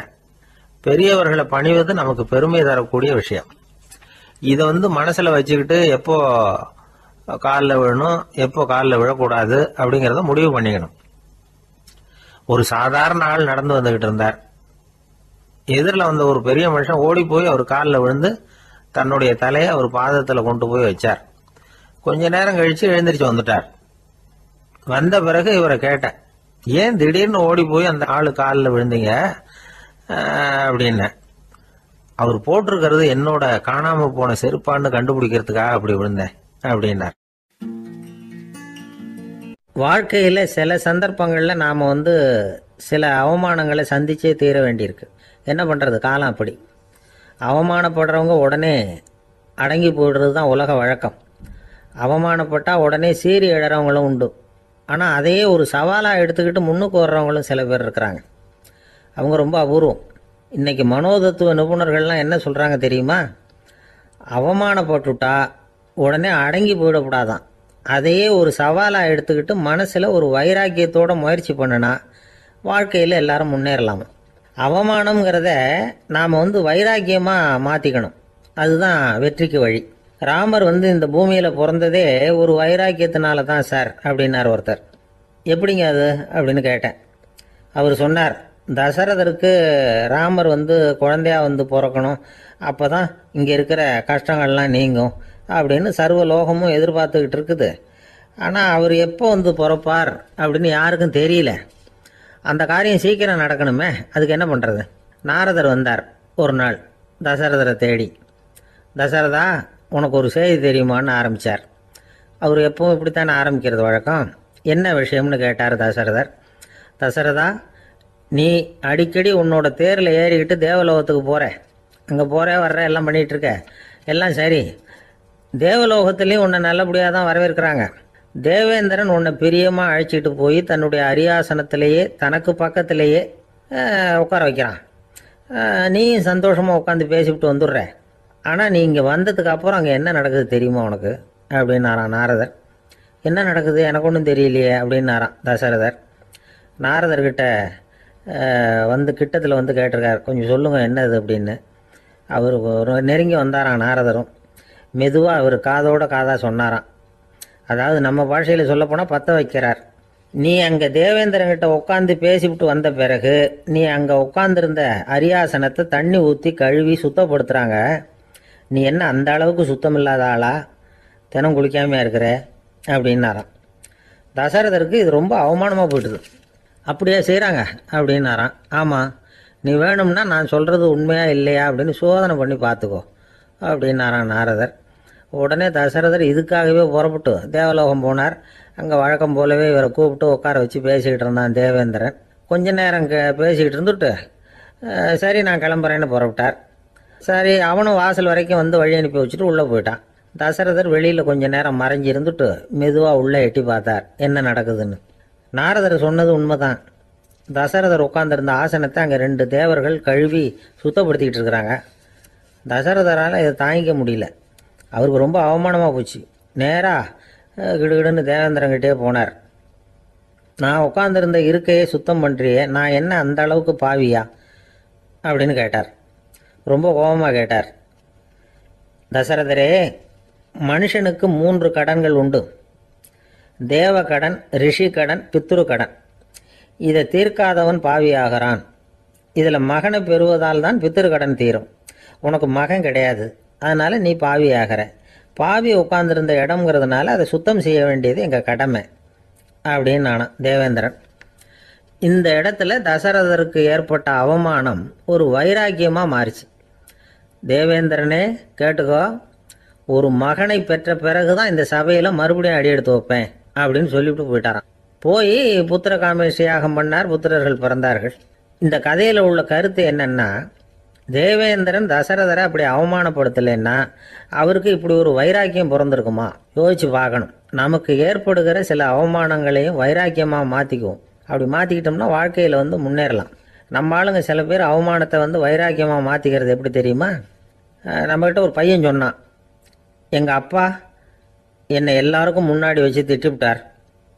பெரியவர்களை பணிவது நமக்கு பெருமை தரக்கூடிய விஷயம். இதை மனசுல வச்சுக்கிட்டு எப்போ காலில் விழணும், எப்போ காலில் விழக்கூடாது அப்படிங்கறத முடிவு பண்ணிக்கணும். ஒரு சாதாரண ஆள் நடந்து வந்துகிட்டு இருந்தார். எதிரில் வந்த ஒரு பெரிய மனுஷன் ஓடி போய் அவர் காலில் விழுந்து தன்னுடைய தலையை அவர் பாதத்துல கொண்டு போய் வச்சார். கொஞ்ச நேரம் கழிச்சு எழுந்திரிச்சு வந்துட்டார். வந்த பிறகு இவரை கேட்டேன், ஏன் திடீர்னு ஓடி போய் அந்த ஆளு காலில் விழுந்தீங்க அப்படின்னு. அவர் போட்டிருக்கிறது என்னோட காணாம போன செருப்பான்னு கண்டுபிடிக்கிறதுக்காக அப்படி விழுந்தேன் அப்படின்னார்.
வாழ்க்கையில சில சந்தர்ப்பங்கள்ல நாம சில அவமானங்களை சந்திச்சே தீர வேண்டியிருக்கு. என்ன பண்றது, காலம் அப்படி. அவமானப்படுறவங்க உடனே அடங்கி போயிடுறது தான் உலக வழக்கம். அவமானப்பட்டா உடனே சீறி எழறவங்களும் உண்டு. ஆனால் அதையே ஒரு சவாலாக எடுத்துக்கிட்டு முன்னுக்கு வர்றவங்களும் சில பேர் இருக்கிறாங்க. அவங்க ரொம்ப அபூர்வம். இன்றைக்கி மனோதத்துவ நிபுணர்கள்லாம் என்ன சொல்கிறாங்க தெரியுமா? அவமானப்பட்டுட்டா உடனே அடங்கி போயிடக்கூடாதான். அதையே ஒரு சவாலாக எடுத்துக்கிட்டு மனசில் ஒரு வைராக்கியத்தோட முயற்சி பண்ணினா வாழ்க்கையில் எல்லாரும் முன்னேறலாமா. அவமானம்ங்கிறத நாம் வைராக்கியமாக மாற்றிக்கணும். அதுதான் வெற்றிக்கு வழி. ராமர் இந்த பூமியில் பிறந்ததே ஒரு வைராக்கியத்தினால தான் சார் அப்படின்னார் ஒருத்தர். எப்படிங்க அது அப்படின்னு கேட்டேன். அவர் சொன்னார், தசரதருக்கு ராமர் குழந்தையா பிறக்கணும், அப்போ தான் இங்கே இருக்கிற கஷ்டங்கள்லாம் நீங்கும் அப்படின்னு சர்வ லோகமும் எதிர்பார்த்துக்கிட்டு இருக்குது. ஆனால் அவர் எப்போ பிறப்பார் அப்படின்னு யாருக்கும் தெரியல. அந்த காரியம் சீக்கிரம் நடக்கணுமே, அதுக்கு என்ன பண்ணுறது? நாரதர் வந்தார் ஒரு நாள் தசரதரை தேடி. தசரதா,
உனக்கு ஒரு செய்தி தெரியுமான்னு ஆரம்பித்தார். அவர் எப்பவும் இப்படித்தானே ஆரம்பிக்கிறது வழக்கம். என்ன விஷயம்னு கேட்டார் தசரதர். தசரதா, நீ அடிக்கடி உன்னோட தேரில் ஏறிக்கிட்டு தேவலோகத்துக்கு போகிற, அங்கே போகிற வர்ற எல்லாம் பண்ணிகிட்ருக்க, எல்லாம் சரி. தேவலோகத்துலேயும் உன்னை நல்லபடியாக தான் வரவேற்கிறாங்க. தேவேந்திரன் உன்னை பிரியமாக அழைச்சிட்டு போய் தன்னுடைய அரியாசனத்திலேயே தனக்கு பக்கத்திலேயே உட்கார வைக்கிறான். நீயும் சந்தோஷமாக உட்காந்து பேசிவிட்டு வந்துடுற. ஆனால் நீ இங்கே வந்ததுக்கு அப்புறம் அங்கே என்ன நடக்குது தெரியுமா உனக்கு அப்படின்னாரான் நாரதர். என்ன நடக்குது எனக்கு ஒன்றும் தெரியலையே அப்படின்னாரான் தசரதர். நாரதர்கிட்ட வந்து கிட்டத்தில் வந்து கேட்டிருக்கார், கொஞ்சம் சொல்லுங்கள் என்னது அப்படின்னு. அவர் நெருங்கி வந்தாரான் நாரதரும். மெதுவாக அவர் காதோட காதாக சொன்னாராம். அதாவது நம்ம பாஷையில் சொல்லப்போனால் பற்ற வைக்கிறார். நீ அங்கே தேவேந்திரங்கிட்ட உட்காந்து பேசிவிட்டு வந்த பிறகு நீ அங்கே உட்காந்துருந்த அரியாசனத்தை தண்ணி ஊற்றி கழுவி சுத்தப்படுத்துகிறாங்க. நீ என்ன அந்த அளவுக்கு சுத்தம் இல்லாத ஆளா, தினம் குளிக்காமையாக இருக்கிற அப்படின்னாராம். தசரதருக்கு இது ரொம்ப அவமானமாக போயிட்டுது. அப்படியே செய்கிறாங்க அப்படின்னாராம். ஆமாம், நீ வேணும்னா நான் சொல்கிறது உண்மையா இல்லையா அப்படின்னு சோதனை பண்ணி பார்த்துக்கோ அப்படின்னாரான் நாரதர். உடனே தசரதர் இதுக்காகவே புறப்பட்டு தேவலோகம் போனார். அங்கே வழக்கம் போலவே இவரை கூப்பிட்டு உட்கார வச்சு பேசிக்கிட்டு இருந்தான் தேவேந்திரன். கொஞ்ச நேரம் பேசிக்கிட்டு இருந்துட்டு சரி நான் கிளம்புறேன்னு புறப்பட்டார். சரி, அவனும் வாசல் வரைக்கும் வந்து வழி அனுப்பி வச்சுட்டு உள்ளே போயிட்டான். தசரதர் வெளியில் கொஞ்ச நேரம் மறைஞ்சி இருந்துட்டு மெதுவாக உள்ளே எட்டி பார்த்தார் என்ன நடக்குதுன்னு. நாரதர் சொன்னது உண்மைதான். தசரதர் உட்காந்துருந்த ஆசனத்தை அங்கே 2 தேவர்கள் கழுவி சுத்தப்படுத்திக்கிட்டு இருக்கிறாங்க. தசரதரால் இதை தாங்கிக்க முடியல. அவருக்கு ரொம்ப அவமானமாக போச்சு. நேராக கிடுகிடுன்னு தேவேந்திரங்கிட்டே போனார். நான் உட்காந்துருந்த இருக்கையை சுத்தம் பண்ணுறியே, நான் என்ன அந்த அளவுக்கு பாவியா அப்படின்னு கேட்டார். ரொம்ப கோபமாக கேட்டார். தசரதரே, மனுஷனுக்கு 3 கடன்கள் உண்டு. தேவ கடன், ரிஷி கடன், பித்ரு கடன். இதை தீர்க்காதவன் பாவியாகிறான். இதில் மகனை பெறுவதால் தான் பித்ரு கடன் தீரும். உனக்கு மகன் கிடையாது, அதனால் நீ பாவி ஆகிற. பாவி உட்கார்ந்துருந்த இடம்ங்கிறதுனால அதை சுத்தம் செய்ய வேண்டியது எங்கள் கடமை அப்படின்னு நானான் தேவேந்திரன். இந்த இடத்துல தசரதருக்கு ஏற்பட்ட அவமானம் ஒரு வைராக்கியமாக மாறிச்சு. தேவேந்திரனே கேட்டுக்கோ, ஒரு மகனை பெற்ற பிறகு தான் இந்த சபையில் மறுபடியும் அடி எடுத்து வைப்பேன் அப்படின்னு சொல்லிவிட்டு போயிட்டாரான். போய் புத்திர காமேஷ் யாகம் பண்ணார். புத்திரர்கள் பிறந்தார்கள். இந்த கதையில் உள்ள கருத்து என்னன்னா, தேவேந்திரன் தசரதரை அப்படி அவமானப்படுத்தலைன்னா அவருக்கு இப்படி ஒரு வைராக்கியம் பிறந்திருக்குமா யோசிச்சு பார்க்கணும். நமக்கு ஏற்படுகிற சில அவமானங்களையும் வைராக்கியமாக மாற்றிக்குவோம். அப்படி மாற்றிக்கிட்டோம்னா வாழ்க்கையில் வந்து முன்னேறலாம். நம்ம ஆளுங்க சில பேர் அவமானத்தை வந்து வைராக்கியமாக மாற்றிக்கிறது எப்படி தெரியுமா? நம்மகிட்ட ஒரு பையன் சொன்னான், எங்கள் அப்பா என்னை எல்லாருக்கும் முன்னாடி வச்சு திட்டிவிட்டார்,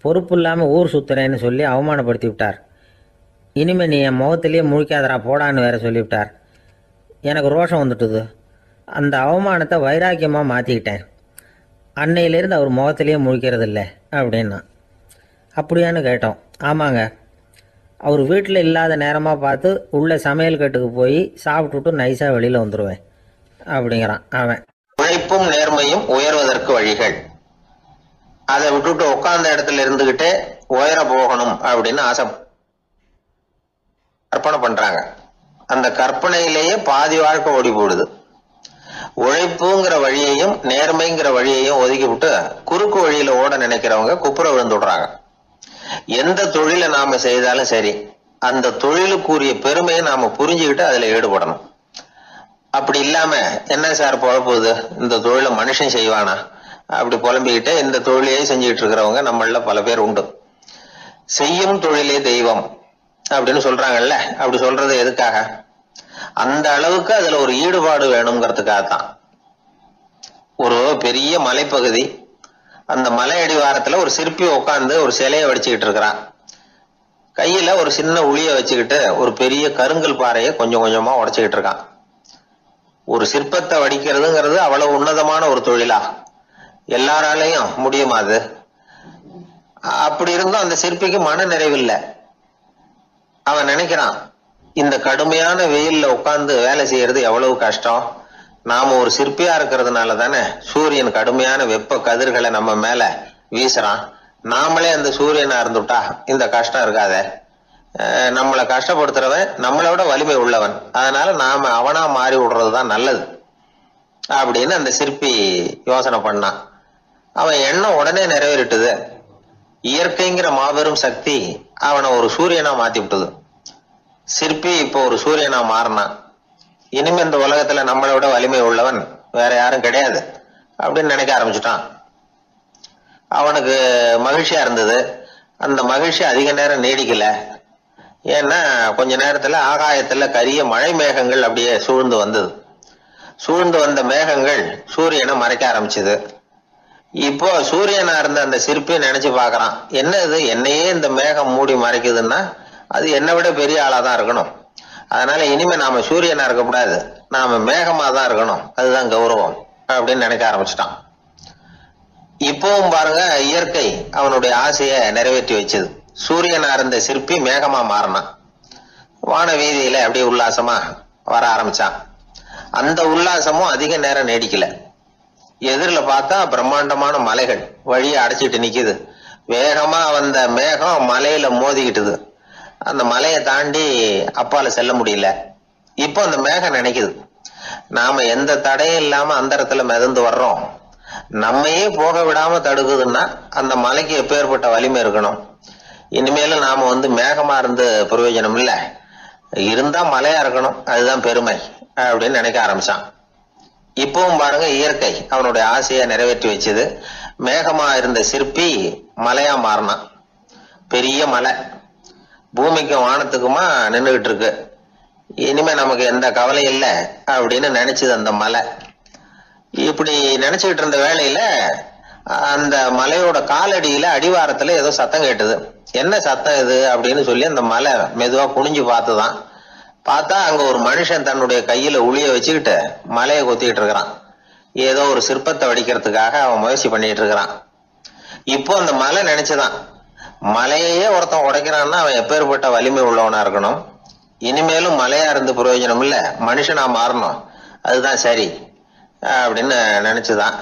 பொறுப்பு இல்லாமல் ஊர் சுற்றுறேன்னு சொல்லி அவமானப்படுத்தி விட்டார். இனிமேல் நீ என் முகத்திலேயே முழிக்காதரா போடான்னு வேற சொல்லிவிட்டார். எனக்கு ரோஷம் வந்துட்டுது. அந்த அவமானத்தை வைராக்கியமாக மாற்றிக்கிட்டேன். அன்னையிலேருந்து அவர் முகத்திலேயே முழிக்கிறது இல்லை அப்படின்னா. அப்படியான்னு கேட்டோம். ஆமாங்க, அவர் வீட்டில் இல்லாத நேரமாக பார்த்து உள்ள சமையல் கட்டுக்கு போய் சாப்பிட்டுட்டு நைஸாக வெளியில் வந்துடுவேன் அப்படிங்கிறான் அவன்.
உழைப்பும் நேர்மையும் உயர்வதற்கு வழிகள். அதை விட்டுட்டு உட்கார்ந்த இடத்துல இருந்துகிட்டே உயர போகணும் அப்படின்னு ஆசை கற்பனை பண்றாங்க. அந்த கற்பனையிலேயே பாதி வாழ்க்கை ஓடி போடுது. உழைப்புங்கிற வழியையும் நேர்மைங்கிற வழியையும் ஒதுக்கி விட்டு குறுக்கு வழியில ஓட நினைக்கிறவங்க குப்புற விழுந்துடுறாங்க. எந்த தொழிலை நாம செய்தாலும் சரி, அந்த தொழிலுக்குரிய பெருமையை நாம புரிஞ்சுக்கிட்டு அதுல ஈடுபடணும். அப்படி இல்லாம என்ன சார் பொழப்புது, இந்த தொழிலை மனுஷன் செய்வானா அப்படி புலம்பிக்கிட்டு இந்த தொழிலையே செஞ்சுக்கிட்டு இருக்கிறவங்க நம்மள பல பேர் உண்டு. செய்யும் தொழிலே தெய்வம் அப்படின்னு சொல்றாங்கல்ல, அப்படி சொல்றது எதுக்காக? அந்த அளவுக்கு அதுல ஒரு ஈடுபாடு வேணுங்கிறதுக்காகத்தான். ஒரு பெரிய மலைப்பகுதி, அந்த மலை அடிவாரத்துல ஒரு சிற்பி உட்காந்து ஒரு சிலையை வடிச்சுக்கிட்டு இருக்கிறான். கையில ஒரு சின்ன உளிய வச்சுக்கிட்டு ஒரு பெரிய கருங்கல் பாறையை கொஞ்சம் கொஞ்சமா உடைச்சுக்கிட்டு இருக்கான். ஒரு சிற்பத்தை வடிக்கிறதுங்கிறது அவ்வளவு உன்னதமான ஒரு தொழிலா? எல்லாராலையும் முடியுமா அது? அப்படி இருந்தும் அந்த சிற்பிக்கு மன நிறைவில்லை. அவன் நினைக்கிறான், இந்த கடுமையான வெயில்ல உட்கார்ந்து வேலை செய்யறது எவ்வளவு கஷ்டம். நாம ஒரு சிற்பியா இருக்கிறதுனால தானே சூரியன் கடுமையான வெப்ப கதிர்களை நம்ம மேல வீசுறான். நாமளே அந்த சூரியனா இருந்துட்டா இந்த கஷ்டம் இருக்காதே. நம்மளை கஷ்டப்படுத்துறவன் நம்மளை விட வலிமை உள்ளவன், அதனால நாம அவனா மாறி விடுறதுதான் நல்லது அப்படின்னு அந்த சிற்பி யோசனை பண்ணான். அவன் எண்ணம் உடனே நிறைவேறிட்டுது. இயற்கைங்கிற மாபெரும் சக்தி அவனை ஒரு சூரியனா மாத்தி விட்டது. சிற்பி இப்போ ஒரு சூரியனா மாறினான். இனிமே இந்த உலகத்துல நம்மளை விட வலிமை உள்ளவன் வேற யாரும் கிடையாது அப்படின்னு நினைக்க ஆரம்பிச்சுட்டான். அவனுக்கு மகிழ்ச்சியா இருந்தது. அந்த மகிழ்ச்சி அதிக நேரம் நீடிக்கல. ஏன்னா கொஞ்ச நேரத்துல ஆகாயத்துல கரிய மழை மேகங்கள் அப்படியே சூழ்ந்து வந்தது. சூழ்ந்து வந்த மேகங்கள் சூரியனை மறைக்க ஆரம்பிச்சது. இப்போ சூரியனா இருந்த அந்த சிற்பி நினைச்சு பாக்குறான், என்ன இது, என்னையே இந்த மேகம் மூடி மறைக்குதுன்னா அது என்னை விட பெரிய ஆளாதான் இருக்கணும். அதனால இனிமே நாம சூரியனா இருக்கக்கூடாது, நாம மேகமா தான் இருக்கணும், அதுதான் கௌரவம் அப்படின்னு நினைக்க ஆரம்பிச்சிட்டான். இப்பவும் பாருங்க, இயற்கை அவனுடைய ஆசையை நிறைவேற்றி வச்சது. சூரியனா இருந்த சிற்பி மேகமா மாறினான். வான வீதியில அப்படியே உல்லாசமா வர ஆரம்பிச்சான். அந்த உல்லாசமும் அதிக நேரம் நீடிக்கல. எதிரில பார்த்தா பிரம்மாண்டமான மலைகள் வழியை அடைச்சிட்டு நிக்குது. வேகமா வந்த மேகம் மலையில மோதிக்கிட்டுது. அந்த மலையை தாண்டி அப்பால செல்ல முடியல. இப்போ அந்த மேகம் நினைக்குது, நாம எந்த தடையும் இல்லாம அந்த இடத்துல மிதந்து வர்றோம், நம்மையே போக விடாம தடுக்குதுன்னா அந்த மலைக்கு எப்பேற்பட்ட வலிமை இருக்கணும். இனிமேலும் நாம மேகமா இருந்து பிரயோஜனம் இல்ல, இருந்தா மலையா இருக்கணும், அதுதான் பெருமை அப்படின்னு நினைக்க ஆரம்பிச்சான். இப்பவும் பாருங்க, இயற்கை அவனுடைய ஆசையை நிறைவேற்றி வச்சது. மேகமா இருந்த சிற்பி மலையா மாறினான். பெரிய மலை பூமிக்கும் வானத்துக்குமா நின்றுகிட்டு இருக்கு. இனிமே நமக்கு எந்த கவலை இல்லை அப்படின்னு நினைச்சது அந்த மலை. இப்படி நினைச்சுக்கிட்டு இருந்த வேளையில அந்த மலையோட காலடியில அடிவாரத்துல ஏதோ சத்தம் கேட்டது. என்ன சத்தம் இது அப்படின்னு சொல்லி அந்த மலை மெதுவா குனிஞ்சு பார்த்துதான். பார்த்தா அங்க ஒரு மனுஷன் தன்னுடைய கையில உளிய வச்சுக்கிட்டு மலையை கொத்திக்கிட்டு இருக்கிறான். ஏதோ ஒரு சிற்பத்தை வடிக்கிறதுக்காக அவன் முயற்சி பண்ணிட்டு இருக்கிறான். இப்போ அந்த மலை நினைச்சுதான், மலையே ஒருத்தன் உடைக்கிறான்னா அவன் எப்பேற்பட்ட வலிமை உள்ளவனா இருக்கணும். இனிமேலும் மலையா இருந்து பிரயோஜனம் இல்ல, மனுஷனா மாறணும், அதுதான் சரி அப்படின்னு நினைச்சுதான்.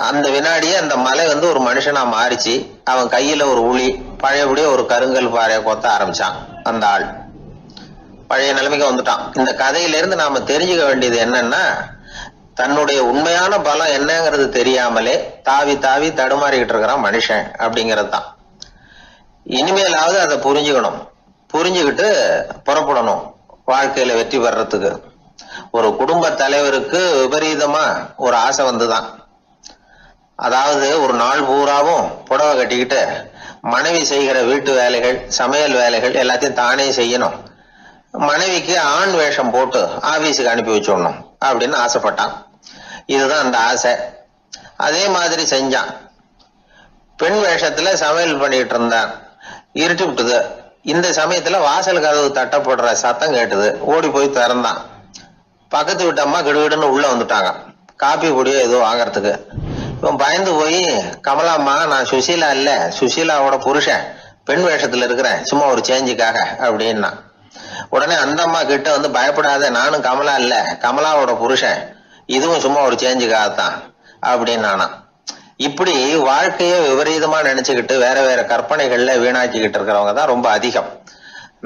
அந்த வினாடியே அந்த மலை ஒரு மனுஷனா மாறிச்சு. அவன் கையில ஒரு உளி, பழையபடியே ஒரு கருங்கல் பாறையை கொத்த ஆரம்பிச்சான். அந்த ஆள் பழைய நிலைமைக்கு வந்துட்டான். இந்த கதையிலிருந்து நாம தெரிஞ்சுக்க வேண்டியது என்னன்னா, தன்னுடைய உண்மையான பலம் என்னங்கிறது தெரியாமலே தாவி தாவி தடுமாறிக்கிட்டு இருக்கிறான் மனுஷன் அப்படிங்கிறது தான். இனிமேலாவது அதை புரிஞ்சுக்கணும். புரிஞ்சுக்கிட்டு புறப்படணும் வாழ்க்கையில வெற்றி பெறறதுக்கு. ஒரு குடும்ப தலைவருக்கு விபரீதமா ஒரு ஆசை வந்துதான். அதாவது ஒரு நாள் பூராவும் புடவை கட்டிக்கிட்டு மனைவி செய்கிற வீட்டு வேலைகள், சமையல் வேலைகள் எல்லாத்தையும் தானே செய்யணும். மனைவிக்கு ஆண் வேஷம் போட்டு ஆபீஸுக்கு அனுப்பி வச்சிடணும் அப்படின்னு ஆசைப்பட்டான். இதுதான் அந்த ஆசை. அதே மாதிரி செஞ்சான். பெண் வேஷத்துல சமையல் பண்ணிட்டு இருந்தான். இருட்டி விட்டுது. இந்த சமயத்துல வாசல் கதவு தட்டப்படுற சத்தம் கேட்டுது. ஓடி போய் திறந்தான். பக்கத்து வீட்டு அம்மா கிடுகிடுன்னு உள்ள வந்துட்டாங்க, காப்பி பொடியோ ஏதோ வாங்கறதுக்கு. இவன் பயந்து போய், கமலாம்மா, நான் சுசீலா இல்ல, சுசீலாவோட புருஷன், பெண் வேஷத்துல இருக்கிறேன், சும்மா ஒரு சேஞ்சுக்காக அப்படின்னா. உடனே அந்த அம்மா கிட்ட பயப்படாத, நானும் கமலா இல்ல, கமலாவோட புருஷன், இதுவும் சும்மா ஒரு சேஞ்சுக்காகத்தான் அப்படின்னு. இப்படி வாழ்க்கைய விபரீதமா நினைச்சுக்கிட்டு வேற வேற கற்பனைகள்ல வீணாக்கிக்கிட்டு இருக்கிறவங்க தான் ரொம்ப அதிகம்.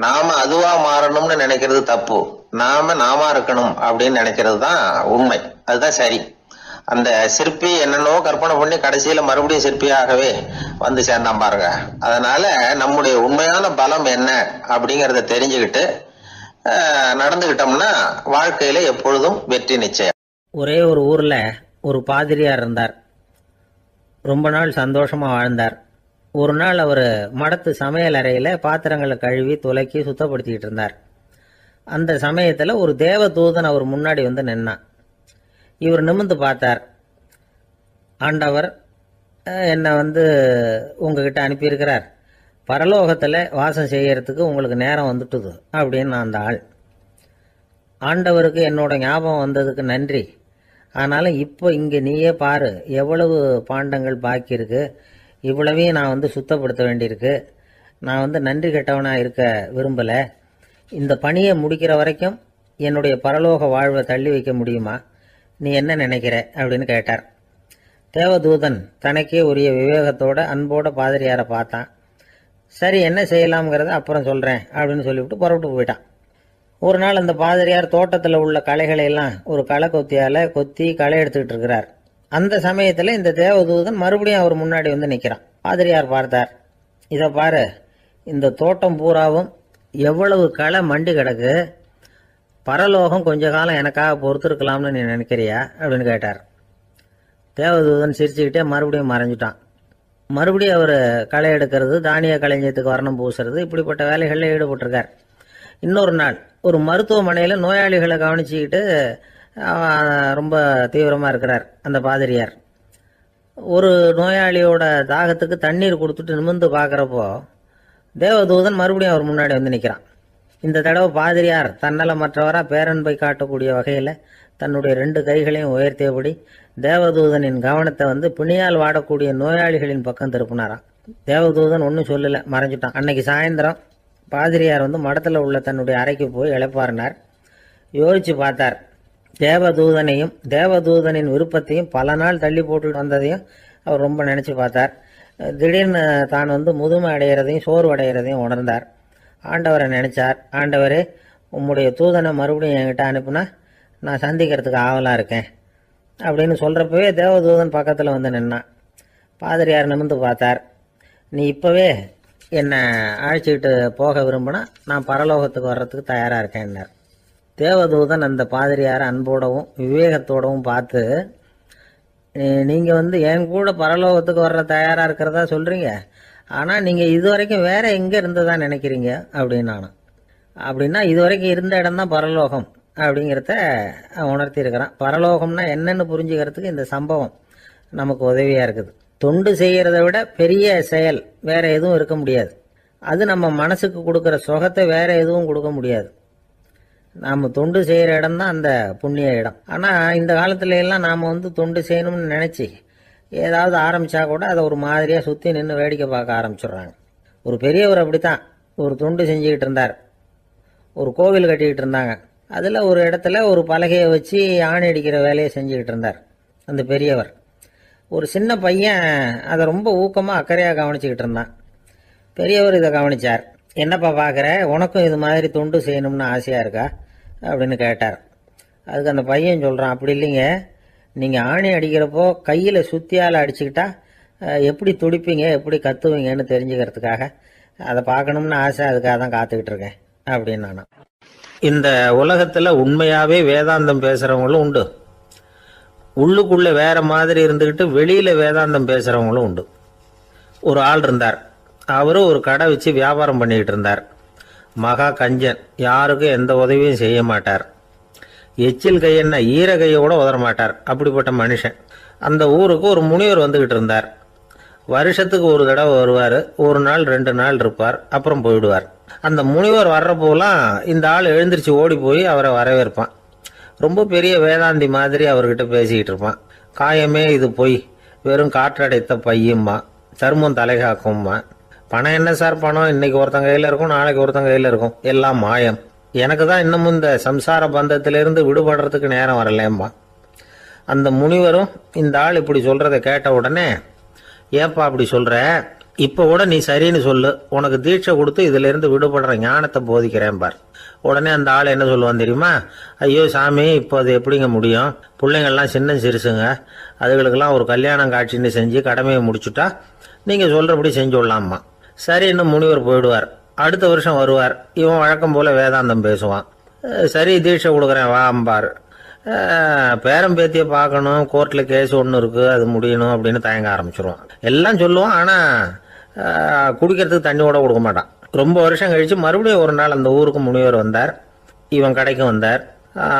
நாம அதுவா மாறணும்னு நினைக்கிறது தப்பு. நாம இருக்கணும் அப்படின்னு நினைக்கிறது தான் உண்மை, அதுதான் சரி. அந்த சிற்பி என்னென்னோ கற்பனை பண்ணி கடைசியில மறுபடியும் சிற்பியாகவே சேர்ந்தான் பாருங்க. அதனால நம்முடைய உண்மையான பலம் என்ன அப்படிங்கறத தெரிஞ்சுக்கிட்டு நடந்துகிட்டோம்னா வாழ்க்கையில எப்பொழுதும் வெற்றி நிச்சயம்.
ஒரே ஒரு ஊர்ல ஒரு பாதிரியார் இருந்தார். ரொம்ப நாள் சந்தோஷமா வாழ்ந்தார். ஒரு நாள் அவர் மடத்து சமையல் அறையில பாத்திரங்களை கழுவி துலக்கி சுத்தப்படுத்திக்கிட்டு இருந்தார். அந்த சமயத்துல ஒரு தேவ தூதன் அவர் முன்னாடி நின்னான். இவர் நிமிர்ந்து பார்த்தார். ஆண்டவர் என்னை உங்ககிட்ட அனுப்பியிருக்கிறார், பரலோகத்தில் வாசம் செய்யறதுக்கு உங்களுக்கு நேரம் வந்துட்டுது அப்படின்னு அந்த ஆள். ஆண்டவருக்கு என்னோட ஞாபகம் வந்ததுக்கு நன்றி. ஆனாலும் இப்போ இங்கே நீயே பாரு, எவ்வளவு பாண்டங்கள் பாக்கி இருக்கு, இவ்வளவையும் நான் சுத்தப்படுத்த வேண்டியிருக்கு. நான் நன்றி கெட்டவனாக இருக்க விரும்பலை. இந்த பணியை முடிக்கிற வரைக்கும் என்னுடைய பரலோக வாழ்வை தள்ளி வைக்க முடியுமா? நீ என்ன நினைக்கிற அப்படின்னு கேட்டார். தேவதூதன் தனக்கே உரிய விவேகத்தோட அன்போட பாதிரியாரை பார்த்தான். சரி, என்ன செய்யலாம்ங்கிறத அப்புறம் சொல்கிறேன் அப்படின்னு சொல்லிவிட்டு புறப்பட்டு போயிட்டான். ஒரு நாள் அந்த பாதிரியார் தோட்டத்தில் உள்ள களைகளை எல்லாம் ஒரு களை கொத்தியால் கொத்தி களை எடுத்துக்கிட்டு இருக்கிறார். அந்த சமயத்தில் இந்த தேவதூதன் மறுபடியும் அவர் முன்னாடி வந்து நிற்கிறான். பாதிரியார் பார்த்தார். இதை பாரு, இந்த தோட்டம் பூராவும் எவ்வளவு களை மண்டி கிடக்கு, பரலோகம் கொஞ்ச காலம் எனக்காக பொறுத்திருக்கலாம்னு நீ நினைக்கிறியா அப்படின்னு கேட்டார். தேவதூதன் சிரிச்சுக்கிட்டே மறுபடியும் மறைஞ்சிட்டான். மறுபடியும் அவர் களை எடுக்கிறது, தானிய களஞ்சியத்துக்கு வர்ணம் பூசுறது, இப்படிப்பட்ட வேலைகளில் ஈடுபட்டிருக்கார். இன்னொரு நாள் ஒரு மருத்துவமனையில் நோயாளிகளை கவனிச்சுக்கிட்டு ரொம்ப தீவிரமாக இருக்கிறார் அந்த பாதிரியார். ஒரு நோயாளியோட தாகத்துக்கு தண்ணீர் கொடுத்துட்டு நிமிர்ந்து பார்க்குறப்போ தேவதூதன் மறுபடியும் அவர் முன்னாடி வந்து நிற்கிறான். இந்த தடவை பாதிரியார் தன்னலமற்றவராக பேரன்பை காட்டக்கூடிய வகையில் தன்னுடைய 2 கைகளையும் உயர்த்தியபடி தேவதூதனின் கவனத்தை வந்து பிணியால் வாடக்கூடிய நோயாளிகளின் பக்கம் திருப்பினாராம். தேவதூதன் ஒன்றும் சொல்லலை, மறைஞ்சிட்டான். அன்னைக்கு சாயந்தரம் பாதிரியார் வந்து மடத்தில் உள்ள தன்னுடைய அறைக்கு போய் இளைப்பாறினார். யோசிச்சு பார்த்தார். தேவதூதனையும் தேவதூதனின் விருப்பத்தையும் பல நாள் தள்ளி போட்டு வந்ததையும் அவர் ரொம்ப நினச்சி பார்த்தார். திடீர்னு தான் வந்து முதுமை அடைகிறதையும் சோர்வு அடைகிறதையும் உணர்ந்தார். ஆண்டவரை நினைச்சார். ஆண்டவரே, உம்முடைய தூதனை மறுபடியும் என்கிட்ட அனுப்புனா நான் சந்திக்கிறதுக்கு ஆவலாக இருக்கேன் அப்படின்னு சொல்கிறப்பவே தேவதூதன் பக்கத்தில் வந்து நின்னான். பாதிரியார் நிமிர்ந்து பார்த்தார். நீ இப்போவே என்னை அழைச்சிக்கிட்டு போக விரும்பினா நான் பரலோகத்துக்கு வர்றதுக்கு தயாராக இருக்கேன்னார். தேவதூதன் அந்த பாதிரியாரை அன்போடவும் விவேகத்தோடவும் பார்த்து, நீங்கள் வந்து என் கூட பரலோகத்துக்கு வர்ற தயாராக இருக்கிறதா சொல்கிறீங்க, ஆனால் நீங்கள் இது வரைக்கும் வேற எங்கே இருந்ததா நினைக்கிறீங்க அப்படின்னானா. அப்படின்னா இது வரைக்கும் இருந்த இடம் தான் பரலோகம் அப்படிங்கிறத உணர்த்தி இருக்கிறான். பரலோகம்னா என்னன்னு புரிஞ்சுக்கிறதுக்கு இந்த சம்பவம் நமக்கு உதவியாக இருக்குது. தொண்டு செய்கிறத விட பெரிய செயல் வேற எதுவும் இருக்க முடியாது. அது நம்ம மனசுக்கு கொடுக்குற சுகத்தை வேற எதுவும் கொடுக்க முடியாது. நாம் தொண்டு செய்கிற இடம் தான் அந்த புண்ணிய இடம். ஆனால் இந்த காலத்துல எல்லாம் நாம் வந்து தொண்டு செய்யணும்னு நினச்சி ஏதாவது ஆரம்பித்தா கூட அதை ஒரு மாதிரியாக சுற்றி நின்று வேடிக்கை பார்க்க ஆரம்பிச்சிடுறாங்க. ஒரு பெரியவர் அப்படித்தான் ஒரு தொண்டு செஞ்சுக்கிட்டு இருந்தார். ஒரு கோவில் கட்டிக்கிட்டு இருந்தாங்க. அதில் ஒரு இடத்துல ஒரு பலகையை வச்சு ஆணி அடிக்கிற வேலையை செஞ்சுக்கிட்டு இருந்தார் அந்த பெரியவர். ஒரு சின்ன பையன் அதை ரொம்ப ஊக்கமாக அக்கறையாக கவனிச்சுக்கிட்டு இருந்தான். பெரியவர் இதை கவனித்தார். என்னப்பா பார்க்குற, உனக்கும் இது மாதிரி தொண்டு செய்யணும்னு ஆசையாக இருக்கா அப்படின்னு கேட்டார். அதுக்கு அந்த பையன் சொல்கிறான், அப்படி இல்லைங்க, நீங்கள் ஆணி அடிக்கிறப்போ கையில் சுத்தியால் அடிச்சுக்கிட்டா எப்படி துடிப்பீங்க, எப்படி கத்துவீங்கன்னு தெரிஞ்சுக்கிறதுக்காக அதை பார்க்கணும்னு ஆசை, அதுக்காக தான் காத்துக்கிட்டு இருக்கேன் அப்படின்னு நான்.
இந்த உலகத்தில் உண்மையாகவே வேதாந்தம் பேசுகிறவங்களும் உண்டு, உள்ளுக்குள்ளே வேற மாதிரி இருந்துக்கிட்டு வெளியில் வேதாந்தம் பேசுகிறவங்களும் உண்டு. ஒரு ஆள் இருந்தார். அவரும் ஒரு கடை வச்சு வியாபாரம் பண்ணிக்கிட்டு இருந்தார். மகா கஞ்சன், யாருக்கும் எந்த உதவியும் செய்ய மாட்டார். எச்சில் கையென்ன ஈர கையை கூட உதற மாட்டார். அப்படிப்பட்ட மனுஷன். அந்த ஊருக்கு ஒரு முனிவர் வந்துக்கிட்டு இருந்தார். வருஷத்துக்கு ஒரு தடவை வருவார். ஒரு நாள் 2 நாள் இருப்பார், அப்புறம் போயிடுவார். அந்த முனிவர் வர்றப்போலாம் இந்த ஆள் எழுந்திரிச்சு ஓடி போய் அவரை வரவேற்பான். ரொம்ப பெரிய வேதாந்தி மாதிரி அவர்கிட்ட பேசிக்கிட்டு இருப்பான். காயமே இது பொய், வெறும் காற்றடைத்த பையும்மா, தர்மம் தலைகாக்கும்மா. பணம் என்ன சார் பணம், இன்னைக்கு ஒருத்தன் கையில் இருக்கும், நாளைக்கு ஒருத்தன் கையில் இருக்கும், எல்லாம் மாயம். எனக்கு தான் இன்னமும் இந்த சம்சார பந்தத்திலிருந்து விடுபடுறதுக்கு நேரம் வரலேம்மா. அந்த முனிவரும் இந்த ஆள் இப்படி சொல்றதை கேட்ட உடனே, ஏப்பா அப்படி சொல்ற, இப்போ கூட நீ சரின்னு சொல்லு, உனக்கு தீட்சை கொடுத்து இதுல இருந்து விடுபடுற ஞானத்தை போதிக்கிறேன் பார். உடனே அந்த ஆள் என்ன சொல்லுவான் தெரியுமா, ஐயோ சாமி, இப்போ அது எப்படிங்க முடியும், பிள்ளைங்கள்லாம் சின்ன சிறுசுங்க, அதுகளுக்கெல்லாம் ஒரு கல்யாணம் காட்சின்னு செஞ்சு கடமையை முடிச்சுட்டா நீங்க சொல்றபடி செஞ்சு விடலாமா. சரி, இன்னும் முனிவர் போயிடுவார். அடுத்த வருஷம் வருவார். இவன் வழக்கம் போல வேதாந்தம் பேசுவான். சரி, தீட்சை கொடுக்குறேன் வா அம்பார். பேரம் பேத்தியை பார்க்கணும், கோர்ட்டில் கேஸ் ஒன்று இருக்குது, அது முடியணும் அப்படின்னு தயங்க ஆரம்பிச்சிருவான். எல்லாம் சொல்லுவான், ஆனால் குடிக்கிறதுக்கு தண்ணி கூட கொடுக்க மாட்டான். ரொம்ப வருஷம் கழித்து மறுபடியும் ஒரு நாள் அந்த ஊருக்கு முனிவர் வந்தார். இவன் கடைக்கு வந்தார்.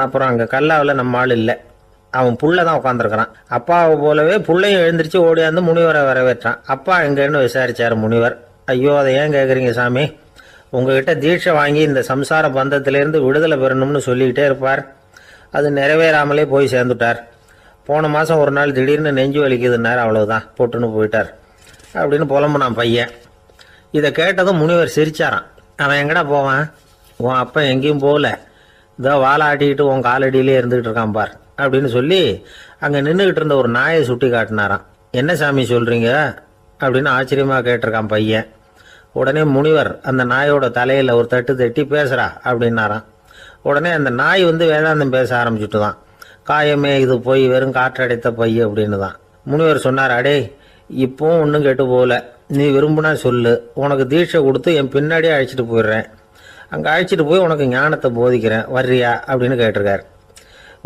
அப்புறம் அங்கே கல்லாவில் நம்ம ஆள் இல்லை, அவன் புள்ள தான் உட்காந்துருக்கிறான். அப்பாவை போலவே புள்ளையும் எழுந்திரிச்சு ஓடியாந்து முனிவரை வரவேற்றான். அப்பா எங்கன்னு விசாரிச்சார் முனிவர். ஐயோ, அதை ஏன் கேட்குறீங்க சாமி, உங்ககிட்ட தீட்சை வாங்கி இந்த சம்சார பந்தத்திலேருந்து விடுதலை பெறணும்னு சொல்லிக்கிட்டே இருப்பார், அது நிறைவேறாமலே போய் சேர்ந்துட்டார். போன மாதம் ஒரு நாள் திடீர்னு நெஞ்சு வலிக்குதுன்னார், அவ்வளவுதான் போட்டுன்னு போயிட்டார் அப்படின்னு புலம்புனான் பையன். இதை கேட்டதும் முனிவர் சிரிச்சாரான். அவன் எங்கடா போவான், உன் அப்பா எங்கேயும் போகல, இதோ வாழை ஆட்டிக்கிட்டு உன் காலடியிலே இருந்துகிட்டு இருக்கான் பார் அப்படின்னு சொல்லி அங்கே நின்றுக்கிட்டு இருந்த ஒரு நாயை சுட்டி காட்டினாரான். என்ன சாமி சொல்கிறீங்க அப்படின்னு ஆச்சரியமாக கேட்டிருக்கான் பையன். உடனே முனிவர் அந்த நாயோட தலையில் ஒரு தட்டு தட்டி பேசுகிறா அப்படின்னாரான். உடனே அந்த நாய் வந்து வேதாந்தம் பேச ஆரம்பிச்சுட்டு தான், காயமே இது போய் வெறும் காற்றடைத்த பை அப்படின்னு தான். முனிவர் சொன்னார், அடே இப்போவும் ஒன்றும் கெட்டு போகல, நீ விரும்புனா சொல்லு, உனக்கு தீட்சை கொடுத்து என் பின்னாடியே அழைச்சிட்டு போயிடுறேன், அங்கே அழைச்சிட்டு போய் உனக்கு ஞானத்தை போதிக்கிறேன், வர்றியா அப்படின்னு கேட்டிருக்காரு.